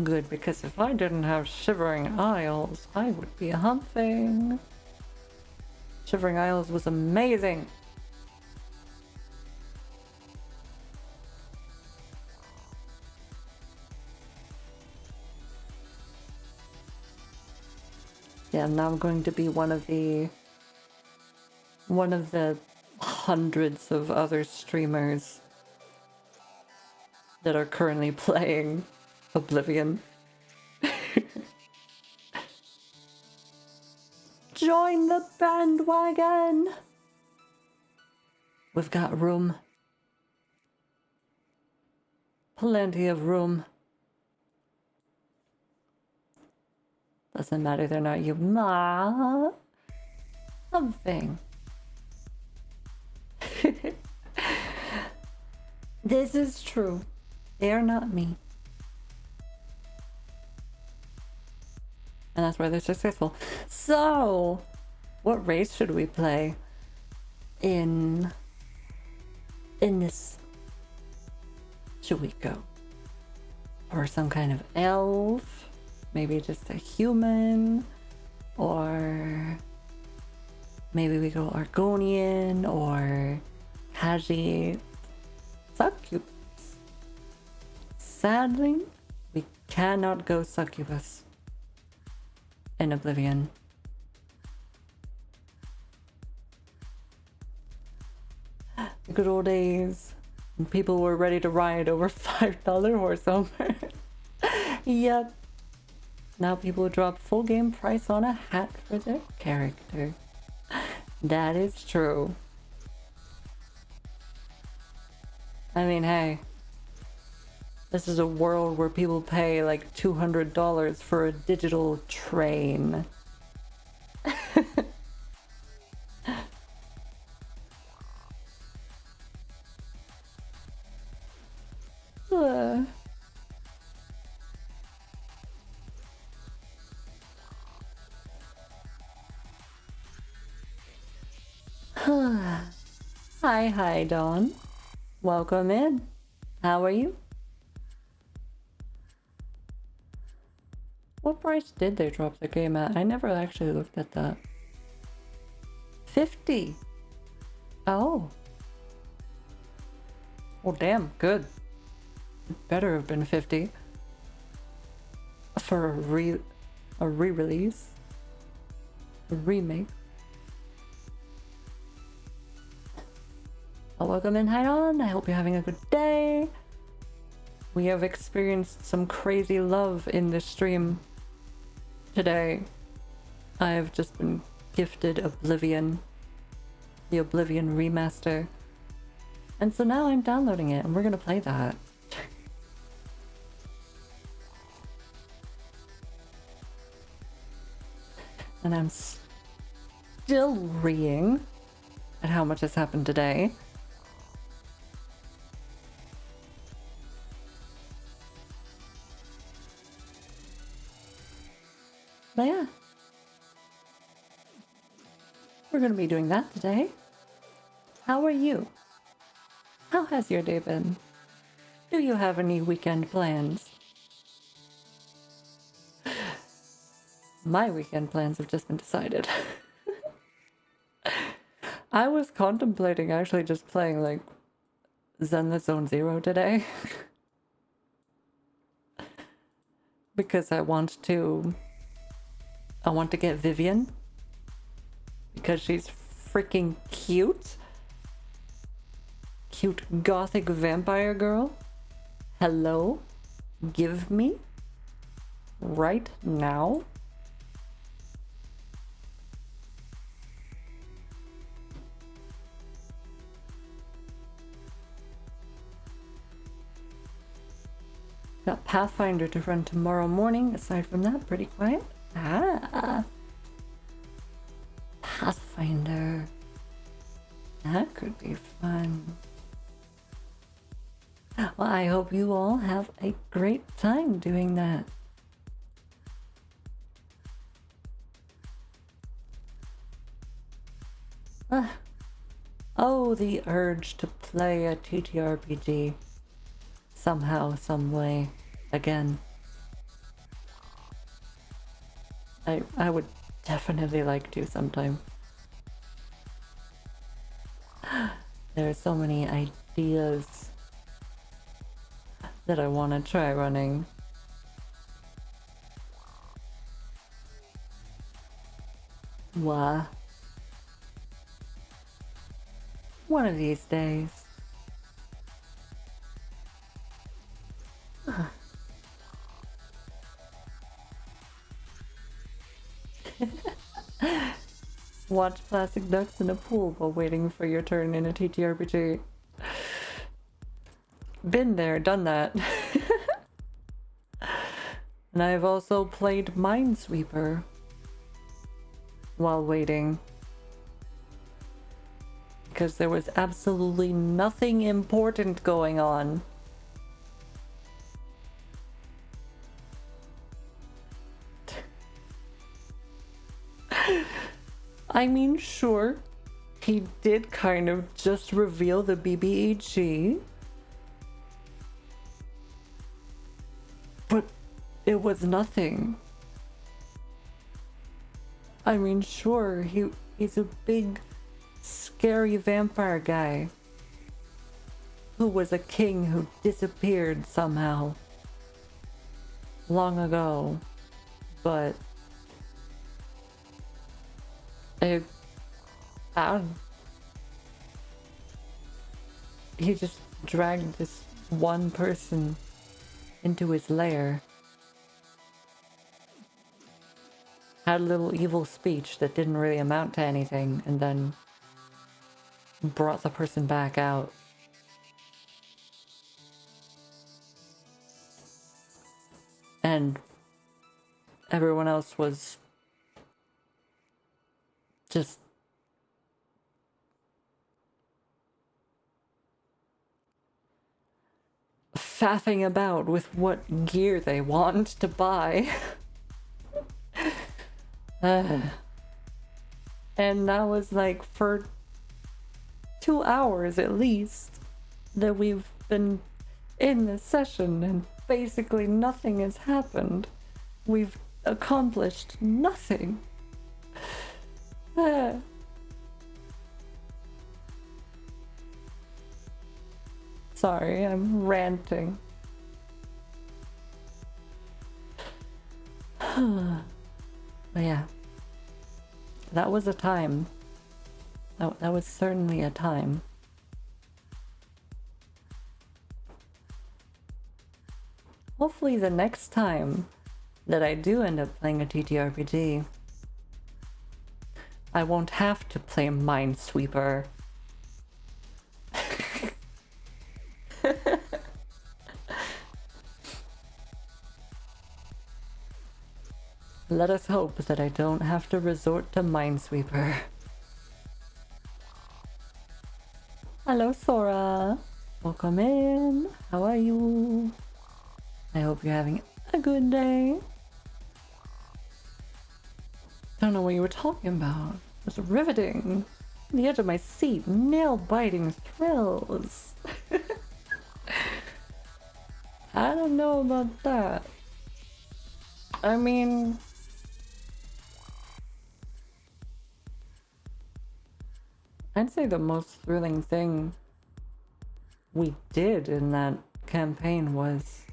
Good, because if I didn't have Shivering Isles, I would be humping. Shivering Isles was amazing. Yeah, now I'm going to be one of the hundreds of other streamers that are currently playing Oblivion. Join the bandwagon! We've got room. Plenty of room. Doesn't matter, they're not you. Something. This is true. They are not me. And that's why they're successful. So, what race should we play in this? Should we go for some kind of elf? Maybe just a human? Or maybe we go Argonian or Kaji? Succubus. Sadly, we cannot go succubus in Oblivion. The good old days when people were ready to ride over $5 horse armor. Yep. Now people drop full game price on a hat for their character. That is true. I mean, hey. This is a world where people pay like $200 for a digital train. Hi, Dawn. Welcome in. How are you? What price did they drop the game at? I never actually looked at that. 50. Oh. Well, damn, good. It better have been 50. For a re-release. A remake. Well, welcome in, Hydon. I hope you're having a good day. We have experienced some crazy love in this stream today. I have just been gifted Oblivion. The Oblivion remaster. And so now I'm downloading it and we're gonna play that. And I'm still reeing at how much has happened today. But yeah, we're gonna be doing that today. How are you? How has your day been? Do you have any weekend plans? My weekend plans have just been decided. I was contemplating actually just playing like Zenless Zone Zero today. Because I want to get Vivian. Because she's freaking cute. Cute gothic vampire girl. Hello? Give me? Right now? Got Pathfinder to run tomorrow morning. Aside from that, pretty quiet. Ah. Pathfinder. That could be fun. Well, I hope you all have a great time doing that. Oh, the urge to play a TTRPG. Somehow, some way. Again. I would definitely like to sometime. There are so many ideas that I want to try running. Wah. One of these days. Watch plastic ducks in a pool while waiting for your turn in a TTRPG. Been there, done that. And I've also played Minesweeper while waiting. Because there was absolutely nothing important going on. I mean, sure, he did kind of just reveal the BBEG. But it was nothing. I mean, sure, he's a big, scary vampire guy who was a king who disappeared somehow long ago, but he just dragged this one person into his lair. Had a little evil speech that didn't really amount to anything, and then brought the person back out. And everyone else was just faffing about with what gear they want to buy. And that was like for 2 hours at least that we've been in this session, and basically nothing has happened. We've accomplished nothing. Sorry, I'm ranting. But yeah, that was a time. That was certainly a time. Hopefully the next time that I do end up playing a TTRPG, I won't have to play Minesweeper. Let us hope that I don't have to resort to Minesweeper. Hello, Sora. Welcome in. How are you? I hope you're having a good day. Don't know what you were talking about. It was riveting. The edge of my seat, nail-biting thrills. I don't know about that. I mean, I'd say the most thrilling thing we did in that campaign was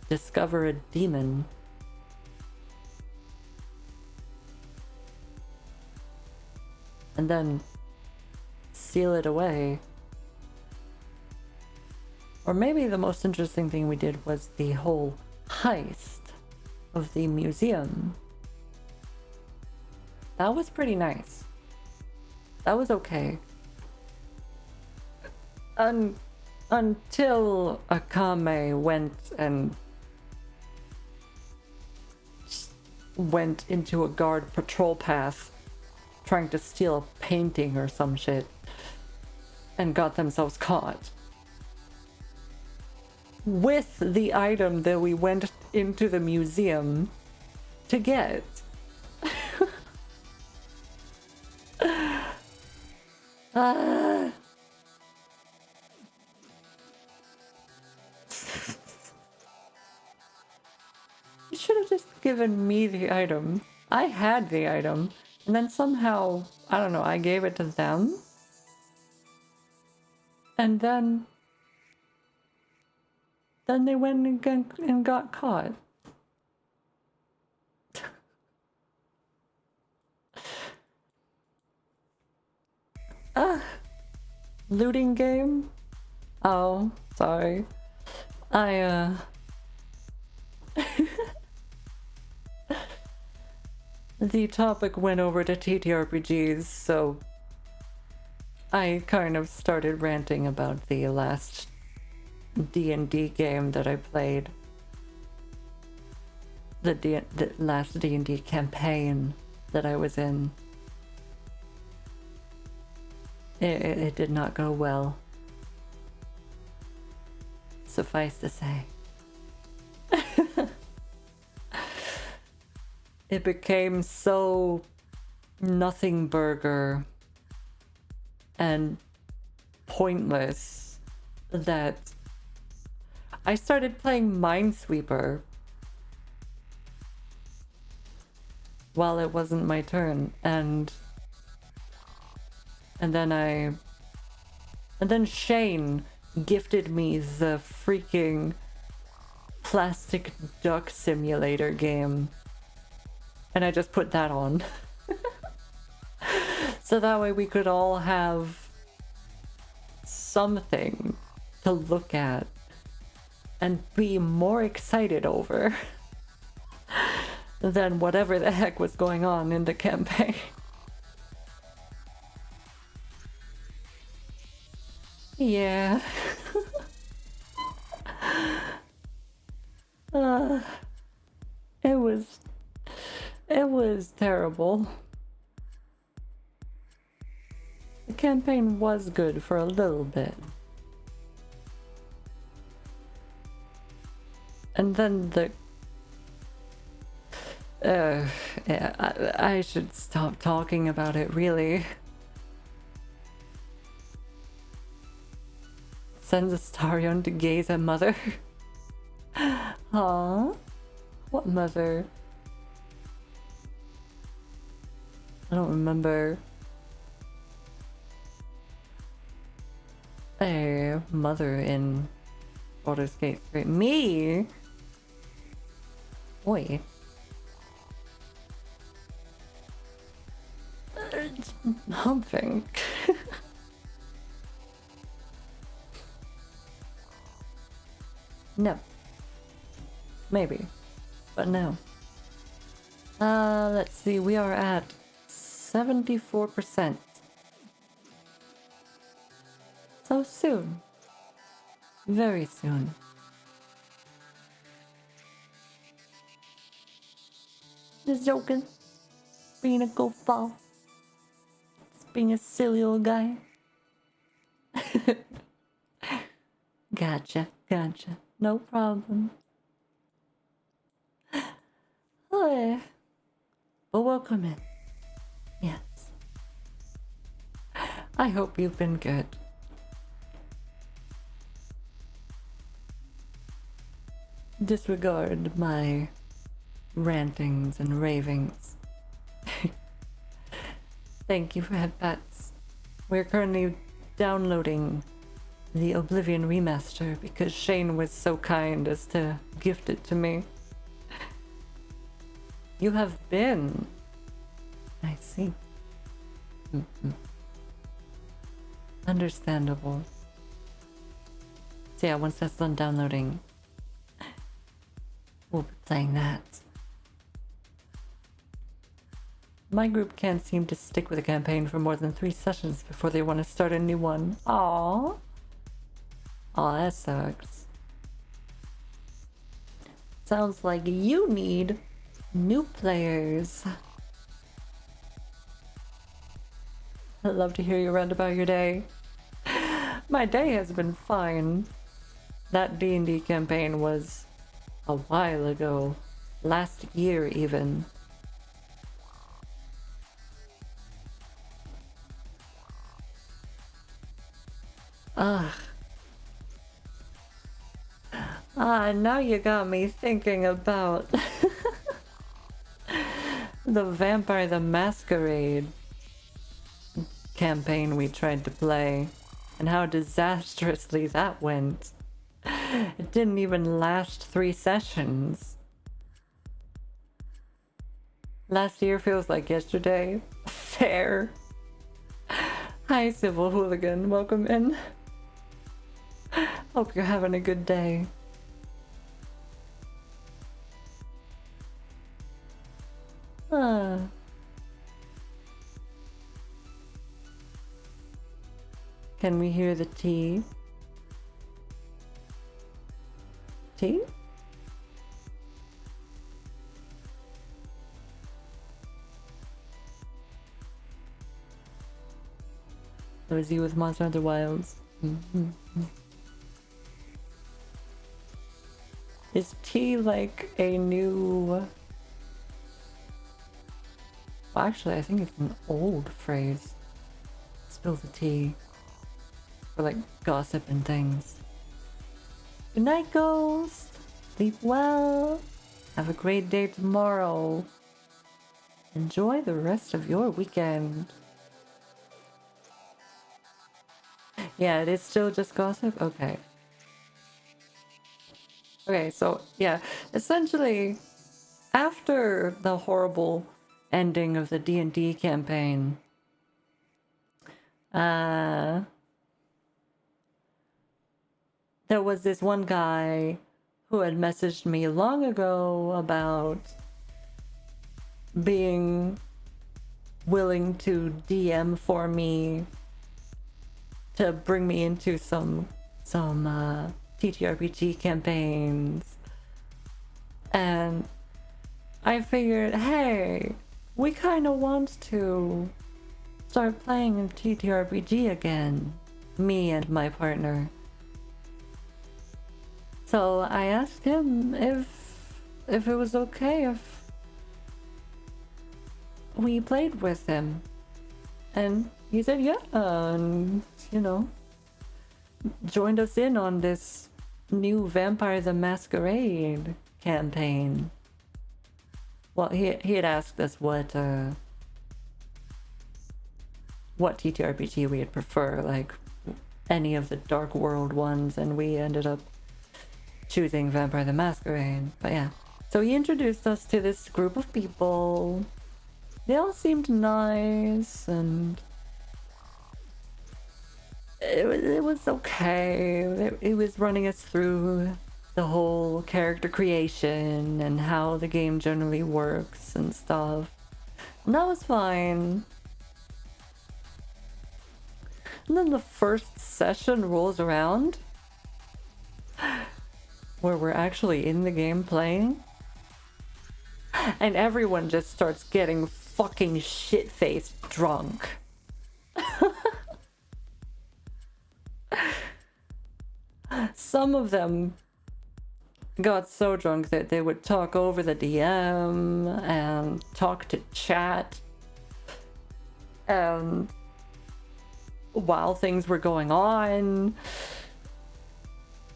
discover a demon. And then seal it away. Or maybe the most interesting thing we did was the whole heist of the museum. That was pretty nice. That was okay. Until Akame went into a guard patrol path trying to steal a painting or some shit and got themselves caught with the item that we went into the museum to get. You should have just given me the item. I had the item, and then somehow, I don't know, I gave it to them. And then they went and got caught. Looting game? Oh, sorry. the topic went over to TTRPGs, so I kind of started ranting about the last D&D game that I played. The last D&D campaign that I was in. It did not go well. Suffice to say. It became so nothing burger and pointless that I started playing Minesweeper while it wasn't my turn, and then Shane gifted me the freaking plastic duck simulator game, and I just put that on. So that way we could all have something to look at and be more excited over than whatever the heck was going on in the campaign. Yeah. uh, it was terrible. The campaign was good for a little bit. And then yeah, I should stop talking about it, really. Sends Astarion to gaze at mother. Aww. What mother? I don't remember. A mother in Baldur's Gate 3. Me? Wait. Humping. No. Maybe. But no. Let's see. We are at 74%. So soon. Very soon. Just joking. Being a goofball. Just being a silly old guy. Gotcha. No problem. Oh, but welcome in. Yes. I hope you've been good. Disregard my rantings and ravings. Thank you for headpats. We're currently downloading the Oblivion remaster because Shane was so kind as to gift it to me. You have been. I see. Understandable. So yeah, once that's done downloading, we'll be playing that. My group can't seem to stick with a campaign for more than 3 sessions before they want to start a new one. Aww. Aw, that sucks. Sounds like you need new players. I'd love to hear you rant about your day. My day has been fine. That D&D campaign was a while ago. Last year, even. Ugh. Now you got me thinking about the Vampire the Masquerade campaign we tried to play and how disastrously that went. It didn't even last 3 sessions. Last year feels like yesterday. Fair. Hi, Civil Hooligan. Welcome in. Hope you're having a good day. Ah. Can we hear the tea? Tea? Or is he with Monster Hunter Wilds? Is tea like a new... Well, actually, I think it's an old phrase. Spill the tea. For like gossip and things. Good night, Ghost! Sleep well! Have a great day tomorrow! Enjoy the rest of your weekend! Yeah, it is still just gossip? Okay. Okay, so yeah, essentially, after the horrible ending of the D&D campaign, there was this one guy who had messaged me long ago about being willing to DM for me to bring me into some TTRPG campaigns. And I figured, hey, we kind of want to start playing in TTRPG again, me and my partner. So I asked him if it was okay if we played with him, and he said yeah, and you know, joined us in on this new Vampire the Masquerade campaign. Well, he had asked us what TTRPG we'd prefer, like any of the Dark World ones, and we ended up choosing Vampire the Masquerade. But yeah, so he introduced us to this group of people. They all seemed nice, and it was okay. It was running us through the whole character creation and how the game generally works and stuff. And that was fine. And then the first session rolls around, where we're actually in the game playing, and everyone just starts getting fucking shit-faced drunk. Some of them got so drunk that they would talk over the DM and talk to chat while things were going on.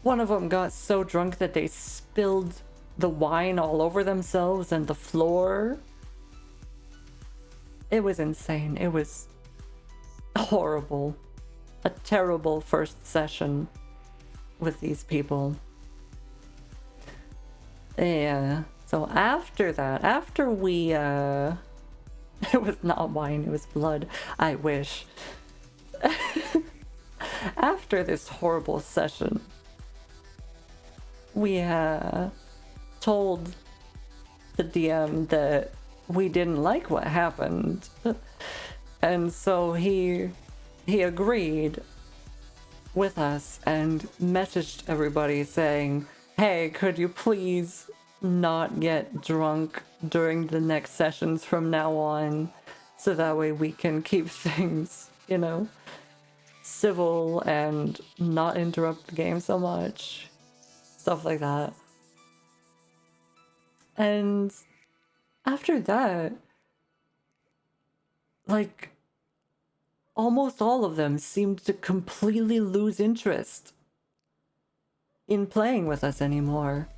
One of them got so drunk that they spilled the wine all over themselves and the floor. It was insane. It was horrible. A terrible first session with these people. Yeah. So after that, after we it was not wine, it was blood. I wish. After this horrible session, we told the DM that we didn't like what happened, and so he agreed with us and messaged everybody saying, hey, could you please not get drunk during the next sessions from now on, so that way we can keep things, you know, civil and not interrupt the game so much. Stuff like that. And after that, like, almost all of them seemed to completely lose interest in playing with us anymore.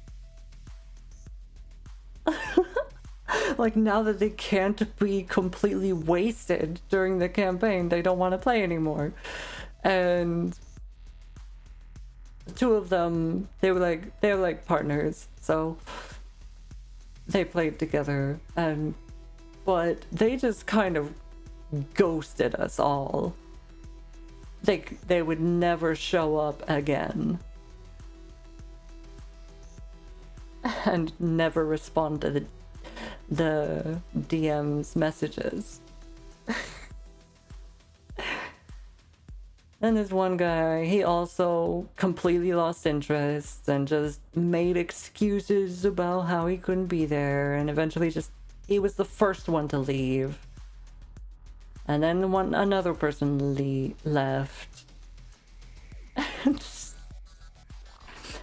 Like, now that they can't be completely wasted during the campaign, they don't want to play anymore. And two of them, they were like partners, so they played together, but they just kind of ghosted us all. They would never show up again, and never respond to the DM's messages. And this one guy, he also completely lost interest and just made excuses about how he couldn't be there, and eventually he was the first one to leave. And then another person left.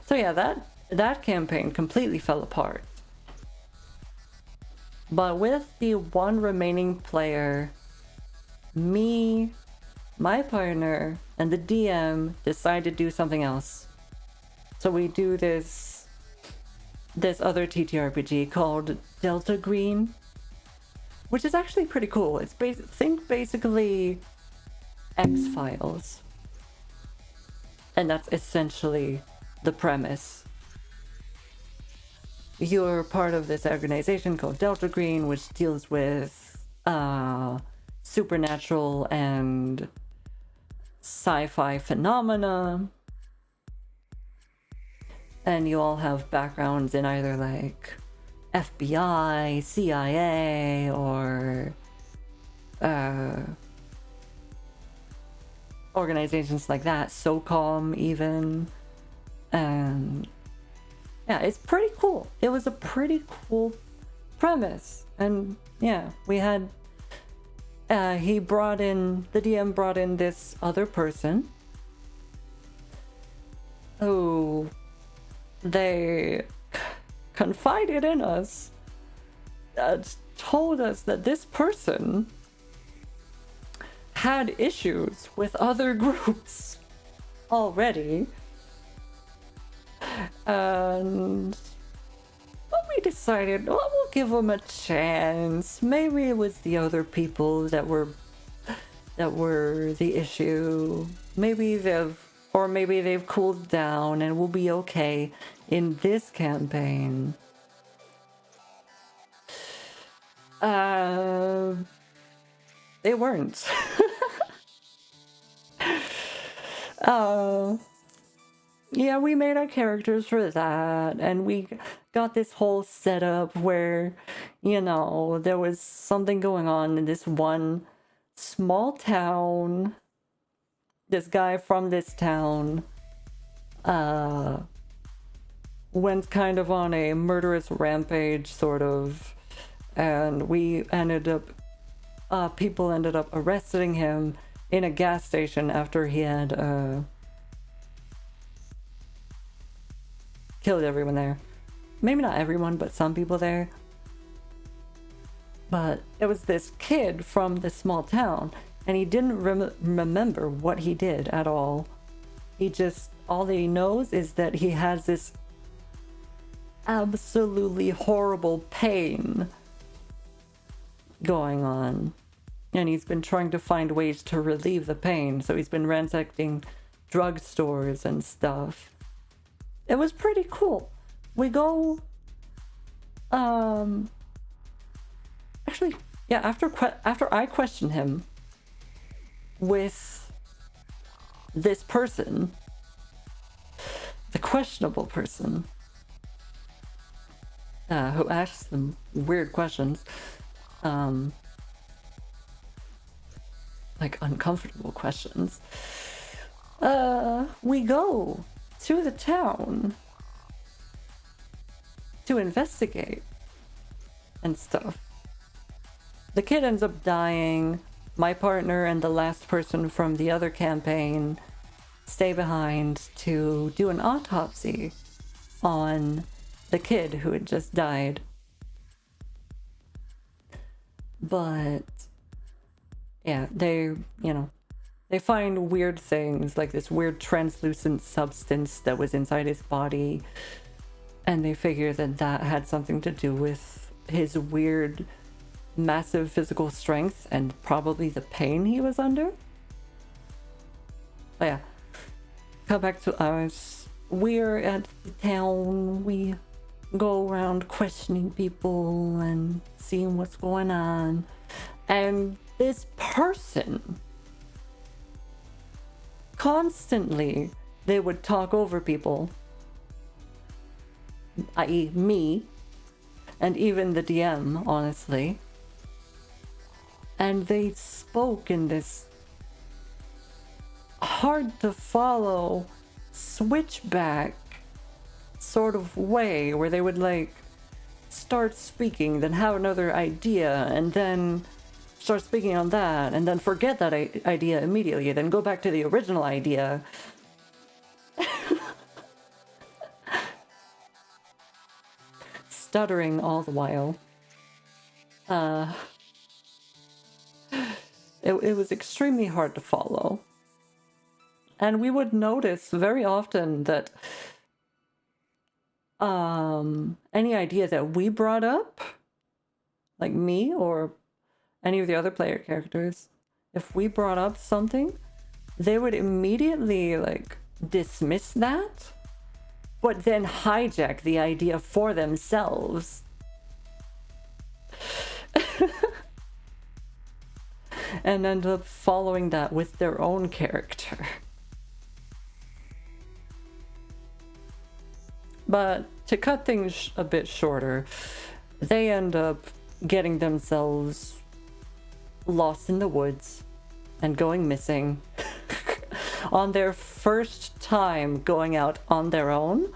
So yeah, that campaign completely fell apart. But with the one remaining player, me, my partner, and the DM decide to do something else. So we do this other TTRPG called Delta Green, which is actually pretty cool. It's basically X-Files. And that's essentially the premise. You're part of this organization called Delta Green, which deals with supernatural and sci-fi phenomena. And you all have backgrounds in either like FBI, CIA, or organizations like that, SOCOM even. And yeah, it's pretty cool. It was a pretty cool premise. And yeah, we had the DM brought in this other person who they confided in us, told us that this person had issues with other groups already. And we decided, well, we'll give them a chance. Maybe it was the other people that were the issue. Maybe they've cooled down and we'll be okay in this campaign. They weren't. Yeah, we made our characters for that, and we got this whole setup where, there was something going on in this one small town. This guy from this town went kind of on a murderous rampage, sort of, and people ended up arresting him in a gas station after he had killed everyone there. Maybe not everyone, but some people there. But it was this kid from this small town, and he didn't remember what he did at all. All he knows is that he has this absolutely horrible pain going on. And he's been trying to find ways to relieve the pain, so he's been ransacking drugstores and stuff. It was pretty cool. We go, actually, yeah, after I questioned him with this person, the questionable person, who asks them weird questions, like uncomfortable questions, we go to the town to investigate and stuff. The kid ends up dying. My partner and the last person from the other campaign stay behind to do an autopsy on the kid who had just died. But yeah, they find weird things, like this weird translucent substance that was inside his body, and they figure that had something to do with his weird, massive physical strength and probably the pain he was under. But yeah, come back to us. We're at the town. We go around questioning people and seeing what's going on. And this person, constantly, they would talk over people, i.e. me, and even the DM, honestly. And they spoke in this hard to follow switchback sort of way where they would like start speaking, then have another idea, and then start speaking on that, and then forget that idea immediately, then go back to the original idea. Stuttering all the while. It was extremely hard to follow. And we would notice very often that any idea that we brought up, like me or any of the other player characters, if we brought up something, they would immediately like dismiss that, but then hijack the idea for themselves. And end up following that with their own character. But to cut things a bit shorter, they end up getting themselves lost in the woods and going missing on their first time going out on their own.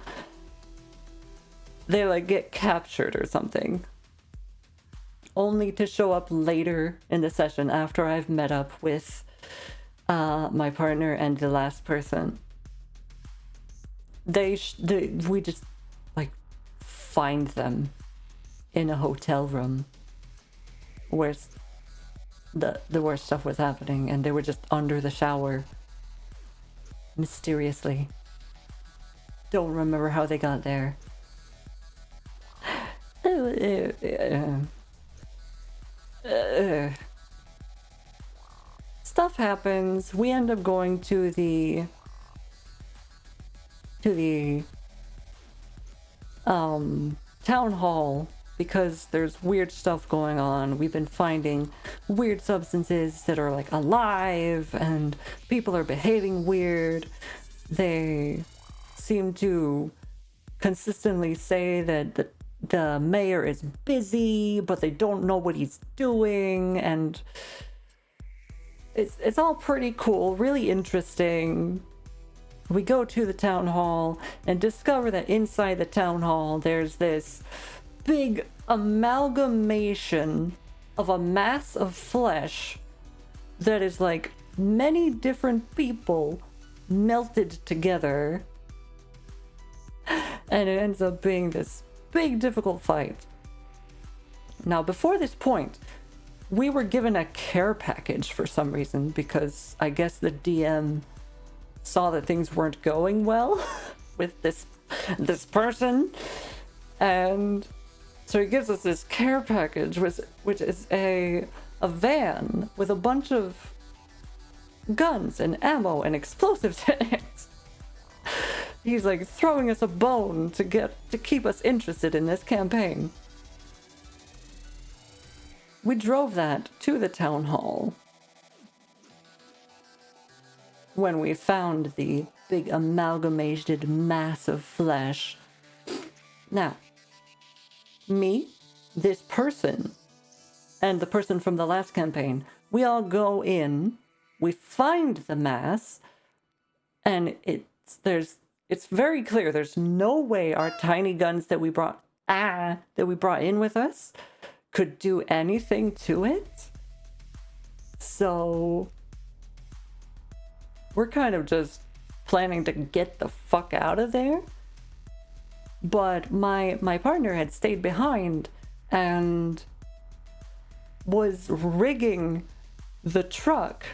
They like get captured or something, only to show up later in the session after I've met up with my partner and the last person. We just like find them in a hotel room where the worst stuff was happening, and they were just under the shower mysteriously. Don't remember how they got there. Stuff happens. We end up going to the town hall because there's weird stuff going on. We've been finding weird substances that are like alive, and people are behaving weird. They seem to consistently say that the mayor is busy, but they don't know what he's doing, and it's all pretty cool, really interesting. We go to the town hall and discover that inside the town hall there's this big amalgamation of a mass of flesh that is like many different people melted together, and it ends up being this big difficult fight. Now, before this point, we were given a care package for some reason, because I guess the DM saw that things weren't going well with this person, and so he gives us this care package, which is a van with a bunch of guns and ammo and explosives in it. He's like throwing us a bone to keep us interested in this campaign. We drove that to the town hall when we found the big amalgamated mass of flesh. Now, me, this person, and the person from the last campaign, we all go in, we find the mass, and it's very clear there's no way our tiny guns that we brought in with us could do anything to it. So we're kind of just planning to get the fuck out of there. But my partner had stayed behind and was rigging the truck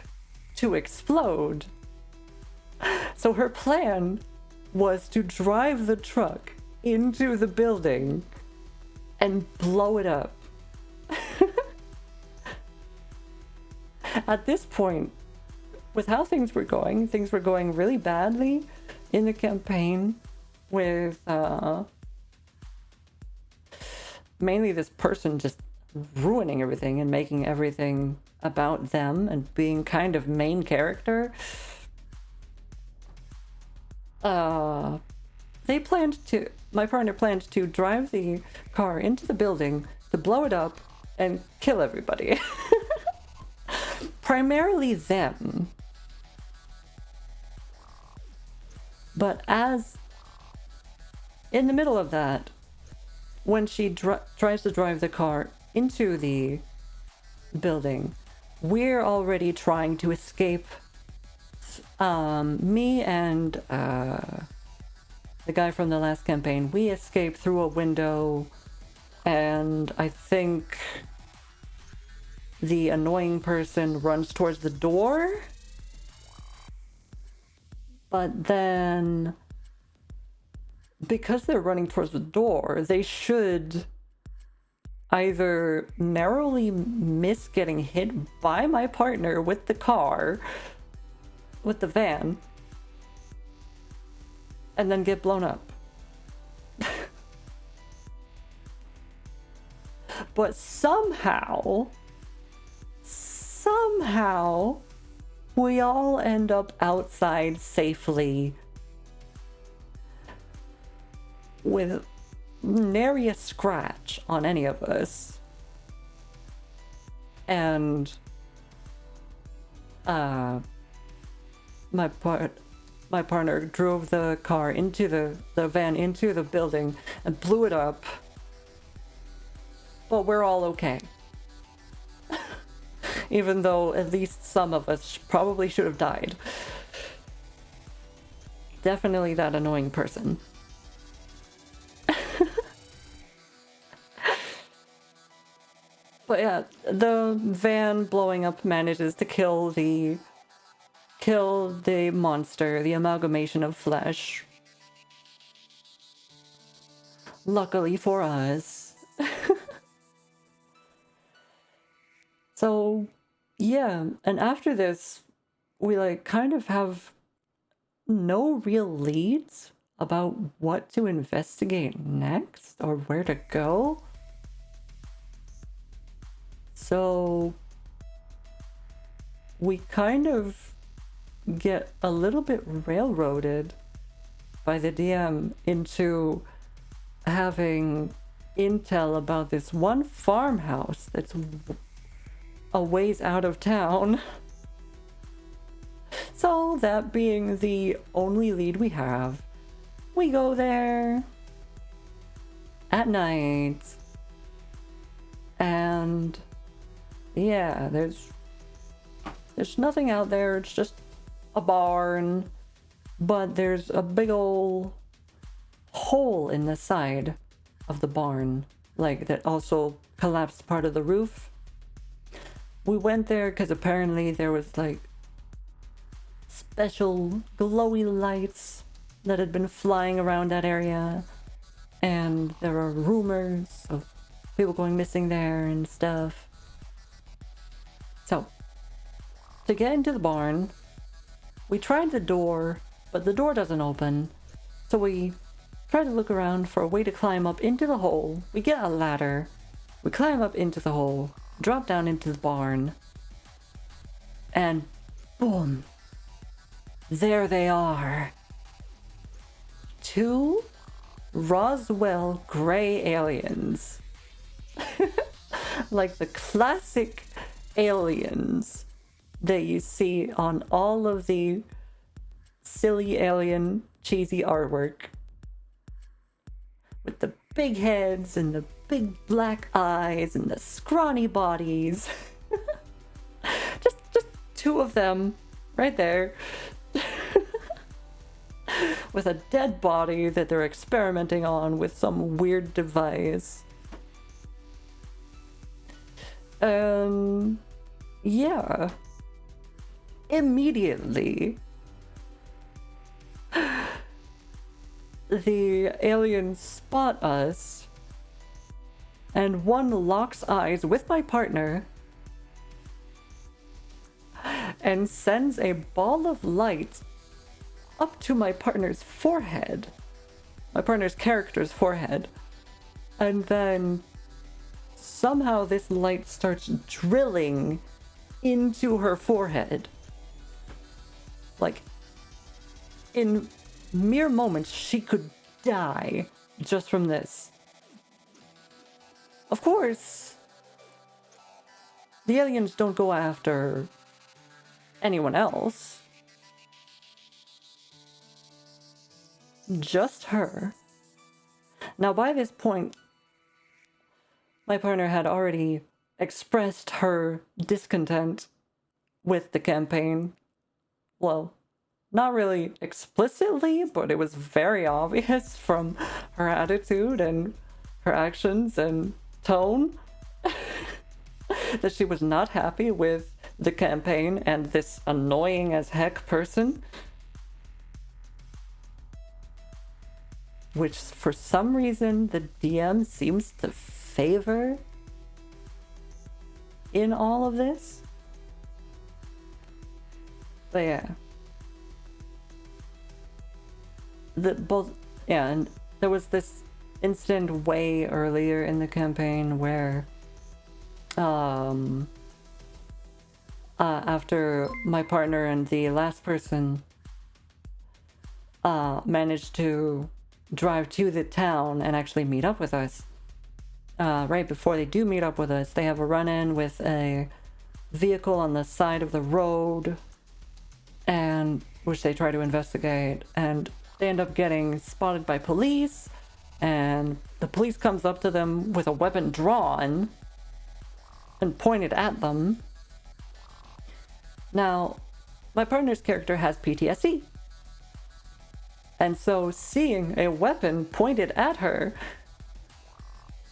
to explode. So her plan was to drive the truck into the building and blow it up. At this point, with how things were going really badly in the campaign, with mainly this person just ruining everything and making everything about them and being kind of main character. They planned to my partner planned to drive the car into the building to blow it up and kill everybody. Primarily them. But as in the middle of that, when she tries to drive the car into the building, we're already trying to escape. Me and the guy from the last campaign, we escaped through a window, and I think the annoying person runs towards the door. But then, because they're running towards the door, they should either narrowly miss getting hit by my partner with the car, with the van, and then get blown up. But somehow, we all end up outside safely with nary a scratch on any of us. And my partner drove the car into the van into the building and blew it up. But we're all okay. Even though at least some of us probably should have died. Definitely that annoying person. But yeah, the van blowing up manages to kill the monster, the amalgamation of flesh. Luckily for us. So, yeah, and after this, we like kind of have no real leads about what to investigate next or where to go. So we kind of get a little bit railroaded by the DM into having intel about this one farmhouse that's a ways out of town. So that being the only lead we have, we go there at night, and yeah, there's nothing out there. It's just a barn, but there's a big old hole in the side of the barn, like that also collapsed part of the roof. We went there because apparently there was like special glowy lights that had been flying around that area, and there are rumors of people going missing there and stuff. So, to get into the barn, we tried the door, but the door doesn't open. So we try to look around for a way to climb up into the hole. We get a ladder, we climb up into the hole, drop down into the barn, and boom, there they are. 2 Roswell gray aliens. Like the classic aliens that you see on all of the silly alien cheesy artwork. With the big heads and the big black eyes and the scrawny bodies. just 2 of them right there. With a dead body that they're experimenting on with some weird device. Yeah. Immediately, the aliens spot us, and one locks eyes with my partner and sends a ball of light up to my partner's forehead, my partner's character's forehead, and then somehow this light starts drilling into her forehead. Like, in mere moments, she could die just from this. Of course, the aliens don't go after anyone else. Just her. Now, by this point, my partner had already expressed her discontent with the campaign. Well, not really explicitly, but it was very obvious from her attitude and her actions and tone that she was not happy with the campaign and this annoying as heck person. Which, for some reason, the DM seems to favor in all of this. But yeah. And there was this incident way earlier in the campaign where after my partner and the last person managed to drive to the town and actually meet up with us, right before they do meet up with us, they have a run-in with a vehicle on the side of the road, and which they try to investigate, and they end up getting spotted by police, and the police comes up to them with a weapon drawn and pointed at them. Now, my partner's character has PTSD. And so seeing a weapon pointed at her,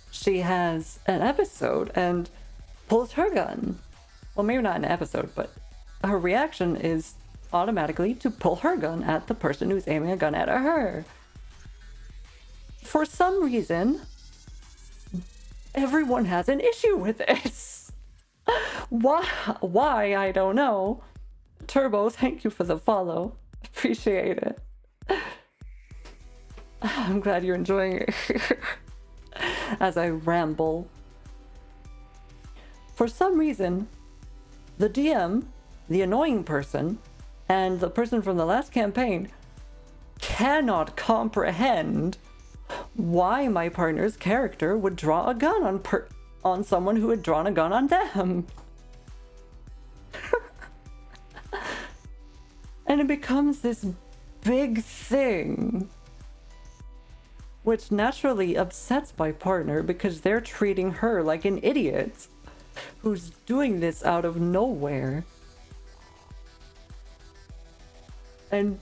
she has an episode and pulls her gun. Well, maybe not an episode, but her reaction is automatically to pull her gun at the person who's aiming a gun at her. For some reason, everyone has an issue with this. Why, I don't know. Turbo, thank you for the follow. Appreciate it. I'm glad you're enjoying it as I ramble. For some reason, the DM, the annoying person, and the person from the last campaign cannot comprehend why my partner's character would draw a gun on someone who had drawn a gun on them. And it becomes this big thing, which naturally upsets my partner because they're treating her like an idiot who's doing this out of nowhere. And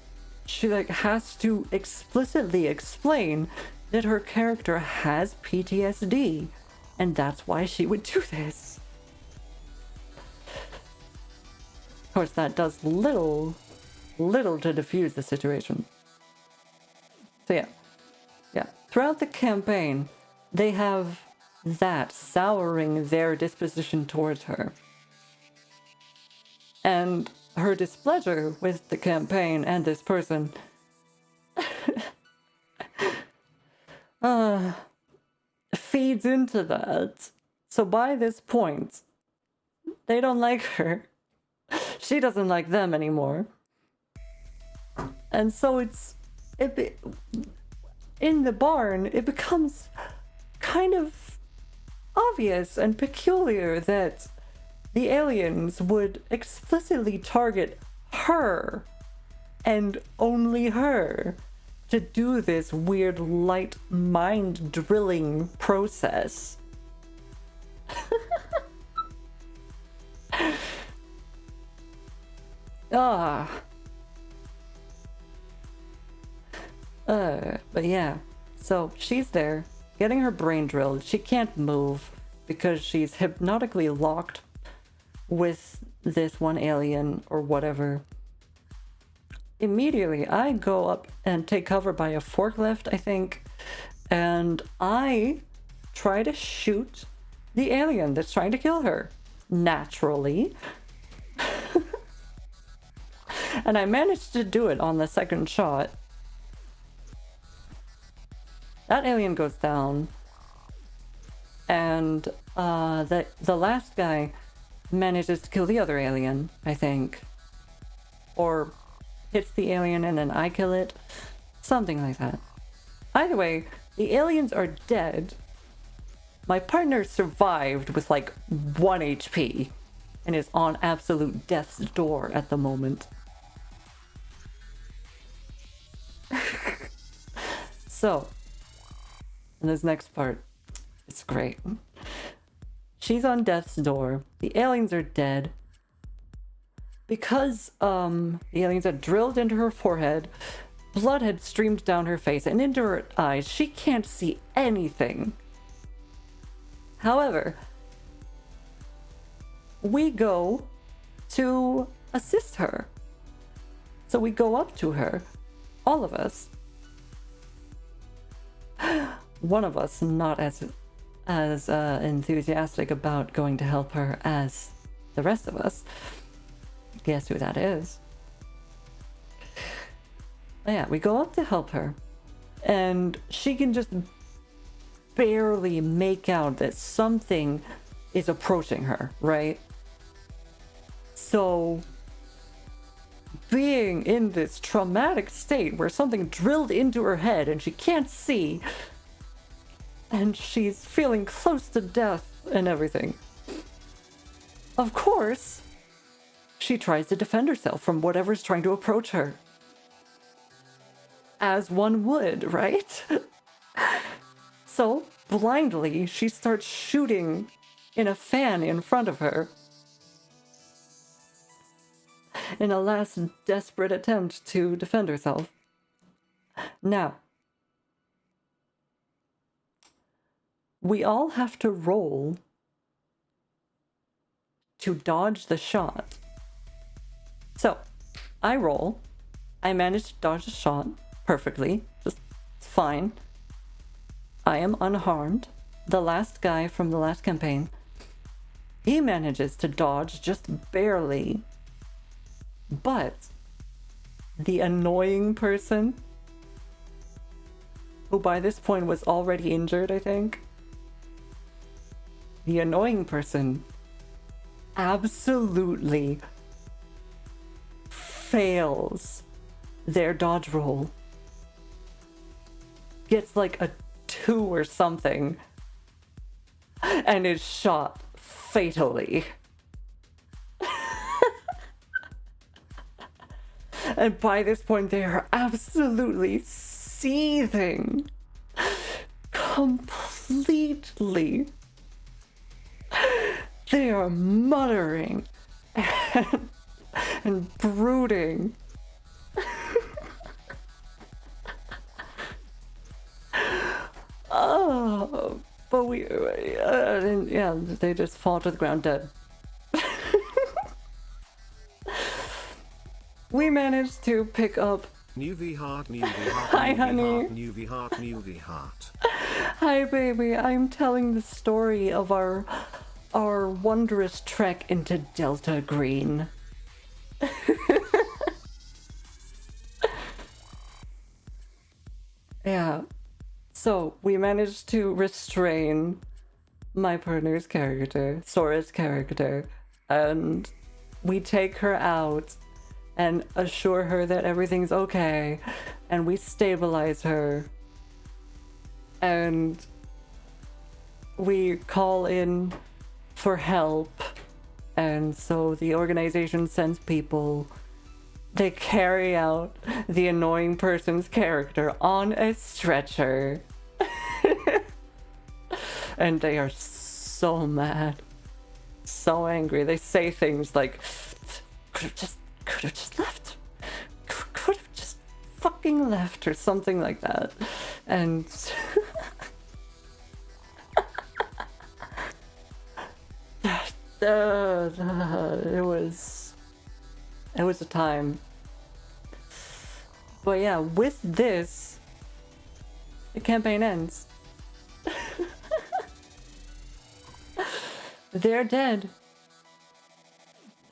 she has to explicitly explain that her character has PTSD, and that's why she would do this. Of course, that does little to diffuse the situation. So yeah. Throughout the campaign, they have that souring their disposition towards her. And her displeasure with the campaign and this person feeds into that. So by this point, they don't like her. She doesn't like them anymore. And so in the barn, it becomes kind of obvious and peculiar that the aliens would explicitly target her and only her to do this weird light mind drilling process. But yeah, so she's there getting her brain drilled. She can't move because she's hypnotically locked with this one alien or whatever. Immediately, I go up and take cover by a forklift, I think, and I try to shoot the alien that's trying to kill her. Naturally. And I managed to do it on the second shot. That alien goes down, and the last guy manages to kill the other alien, I think. Or hits the alien and then I kill it. Something like that. Either way, The aliens are dead. My partner survived with like 1 HP and is on absolute death's door at the moment. So, in this next part, it's great. She's on death's door. The aliens are dead. Because the aliens had drilled into her forehead, blood had streamed down her face and into her eyes. She can't see anything. However, we go to assist her. So we go up to her, all of us. One of us not as enthusiastic about going to help her as the rest of us. Guess who that is? Yeah, we go up to help her, and she can just barely make out that something is approaching her, right? So, being in this traumatic state where something drilled into her head and she can't see, and she's feeling close to death and everything, of course, she tries to defend herself from whatever's trying to approach her. As one would, right? So, blindly, she starts shooting in a fan in front of her in a last desperate attempt to defend herself. Now, we all have to roll to dodge the shot. So, I roll. I manage to dodge the shot perfectly. Just fine. I am unharmed. The last guy from the last campaign, he manages to dodge just barely. But the annoying person, who by this point was already injured, I think, the annoying person absolutely fails their dodge roll. Gets like a 2 or something and is shot fatally. And by this point, they are absolutely seething. Completely. They are muttering and brooding. Oh, but yeah, they just fall to the ground dead. We managed to pick up.
Nuivhi heart, Nuivhi heart.
Hi, honey.
Nuivhi heart, Nuivhi heart.
Hi, baby. I'm telling the story of our wondrous trek into Delta Green. Yeah. So we managed to restrain my partner's character, Sora's character, and we take her out and assure her that everything's okay, and we stabilize her, and we call in for help, and so the organization sends people. They carry out the annoying person's character on a stretcher. And they are so mad, so angry. They say things like, could have just left. Could have just fucking left, or something like that. And it was a time. But yeah, with this, the campaign ends. They're dead.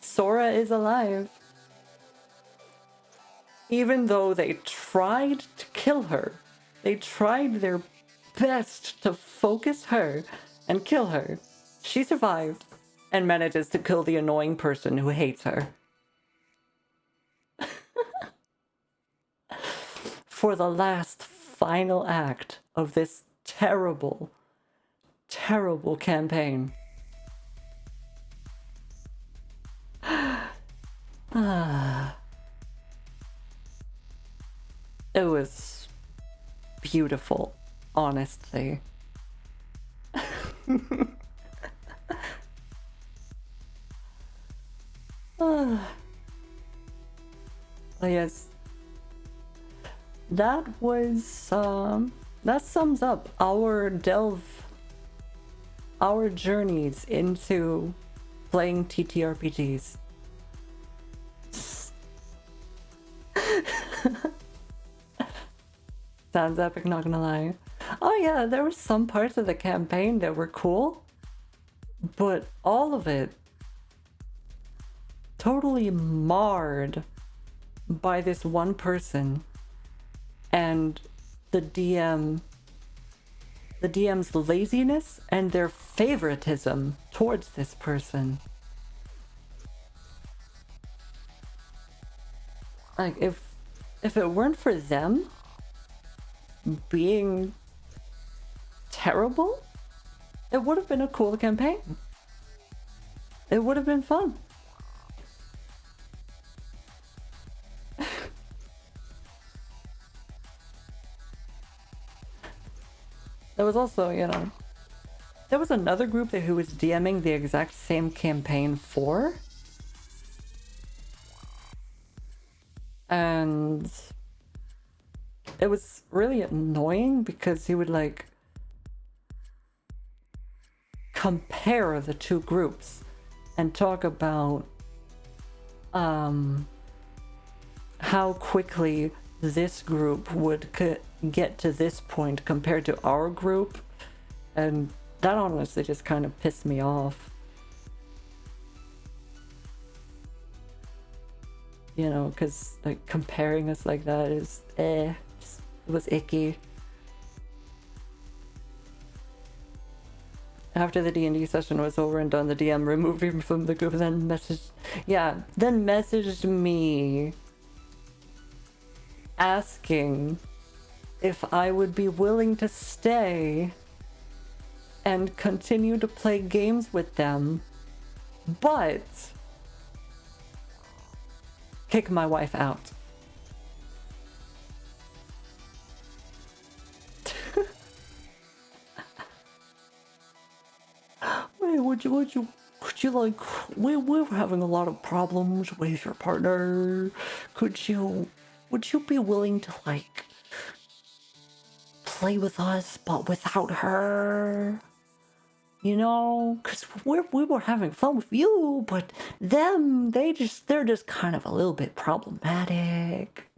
Sora is alive. Even though they tried to kill her, they tried their best to focus her and kill her, she survived and manages to kill the annoying person who hates her. For the last final act of this terrible, terrible campaign. It was beautiful, honestly. Yes, that was that sums up our journeys into playing TTRPGs. Sounds epic, not gonna lie. Oh yeah, there were some parts of the campaign that were cool, but all of it totally marred by this one person and the DM's laziness and their favoritism towards this person. Like, if it weren't for them being terrible, it would have been a cool campaign. It would have been fun. There was also, there was another group who was DMing the exact same campaign for. And it was really annoying because he would like compare the two groups and talk about how quickly this group would get to this point compared to our group, and that honestly just kind of pissed me off. Because like comparing us like that is it was icky. After the D&D session was over and done, the DM removed him from the group and then messaged me asking if I would be willing to stay and continue to play games with them, but kick my wife out. Wait, would you like, we were having a lot of problems with your partner. Would you be willing to like play with us but without her? Because we were having fun with you, but them, they're just kind of a little bit problematic.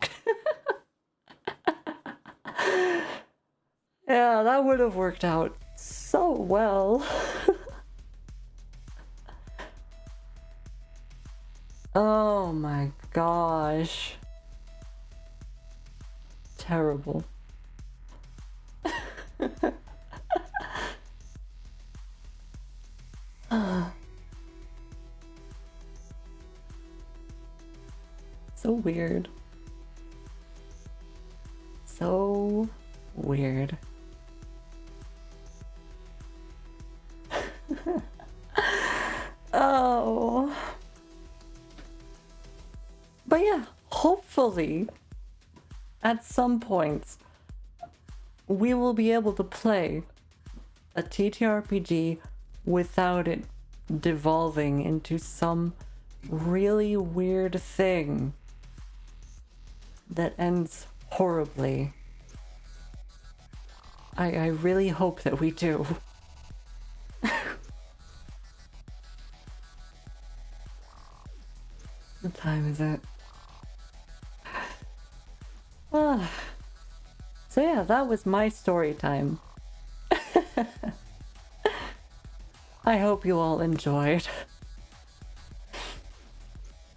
Yeah, that would have worked out so well. Oh my gosh. Terrible. So weird. So weird. Oh. But yeah, hopefully at some point we will be able to play a TTRPG without it devolving into some really weird thing that ends horribly. I really hope that we do. What time is it? So yeah, that was my story time. I hope you all enjoyed.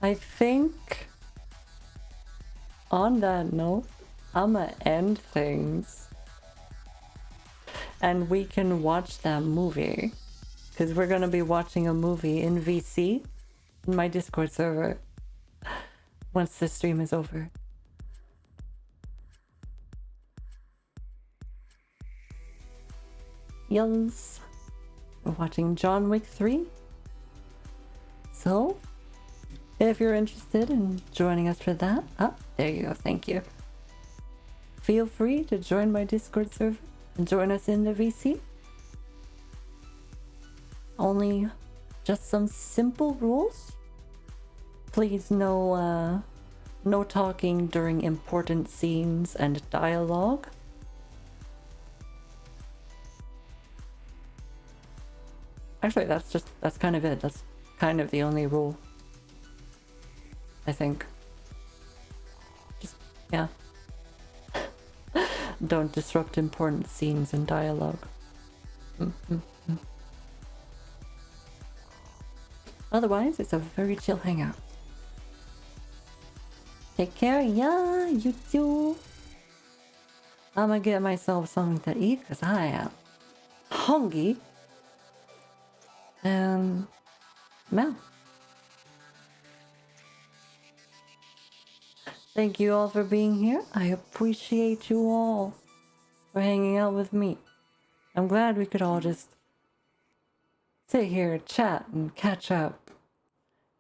I think on that note, I'ma end things and we can watch that movie, because we're gonna be watching a movie in VC in my Discord server once the stream is over. Yes. We're watching John Wick 3. So, if you're interested in joining us for that, there you go, thank you. Feel free to join my Discord server and join us in the VC. Only just some simple rules. Please no talking during important scenes and dialogue. Actually, that's kind of it. That's kind of the only rule, I think. Just, yeah. Don't disrupt important scenes and dialogue. Otherwise, it's a very chill hangout. Take care, yeah, you too. I'm gonna get myself something to eat because I am hungry. And now, thank you all for being here. I appreciate you all for hanging out with me. I'm glad we could all just sit here, chat, and catch up.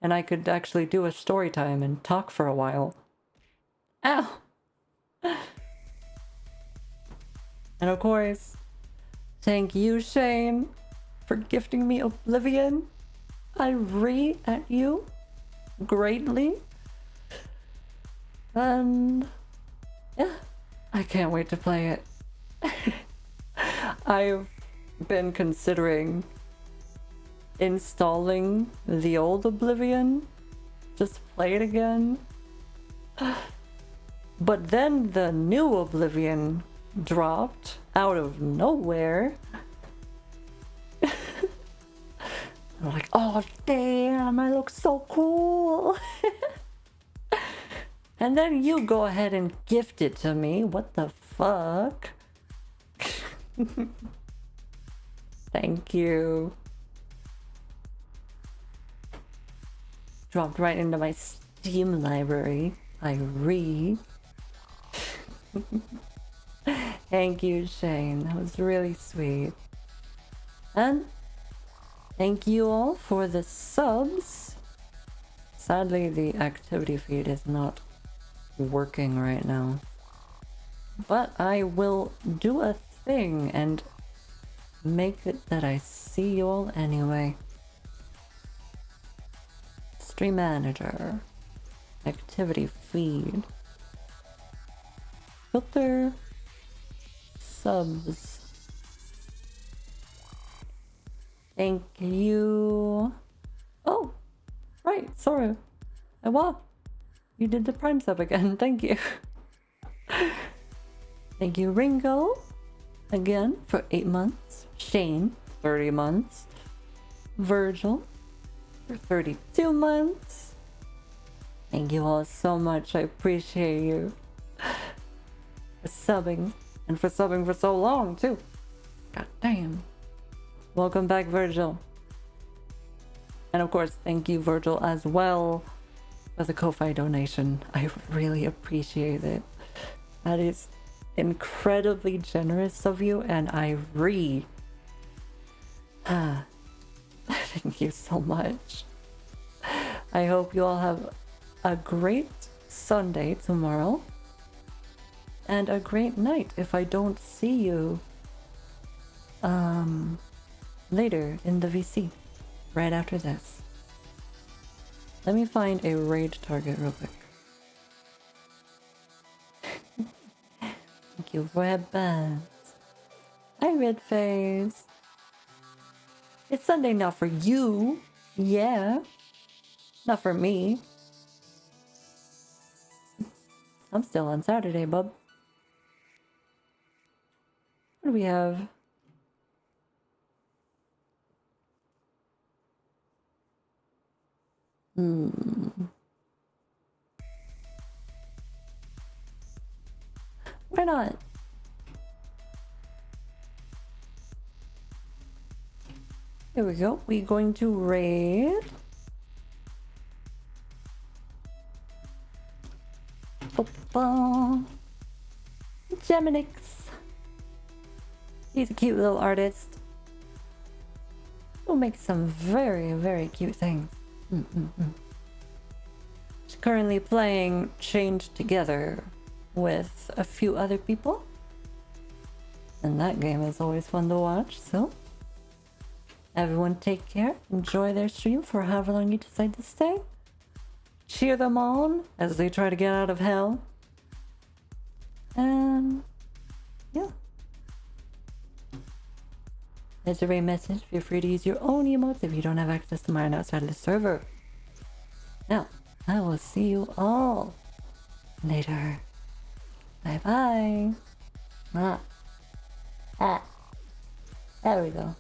And I could actually do a story time and talk for a while. Ow! And of course, thank you, Shane, for gifting me Oblivion. I re at you greatly. And yeah, I can't wait to play it. I've been considering installing the old Oblivion, just play it again. But then the new Oblivion dropped out of nowhere. I'm like, oh damn, I look so cool. And then you go ahead and gift it to me. What the fuck? Thank you. Dropped right into my Steam library. I read. Thank you, Shane. That was really sweet. And thank you all for the subs. Sadly, the activity feed is not working right now. But I will do a thing and make it that I see you all anyway. Stream manager. Activity feed. Filter. Subs. Thank you. Oh, right, Sora. Wow, you did the Prime sub again. Thank you. Thank you, Ringo, again for 8 months. Shane, 30 months. Virgil, for 32 months. Thank you all so much. I appreciate you for subbing, and for subbing for so long too. God damn. Welcome back, Virgil. And of course, thank you, Virgil, as well for the Ko-Fi donation. I really appreciate it. That is incredibly generous of you, and I thank you so much. I hope you all have a great Sunday tomorrow, and a great night if I don't see you later in the VC, right after this. Let me find a raid target real quick. Thank you for headbands. Hi, Red Face. It's Sunday, not for you. Yeah. Not for me. I'm still on Saturday, bub. What do we have? Why not? Here we go. We're going to raid. Geminix. He's a cute little artist. We'll make some very, very cute things. She's currently playing Chained Together with a few other people. And that game is always fun to watch, so everyone take care, enjoy their stream for however long you decide to stay. Cheer them on as they try to get out of hell. And yeah. There's a message. Feel free to use your own emotes if you don't have access to mine outside of the server. Now, I will see you all later. Bye bye. There we go.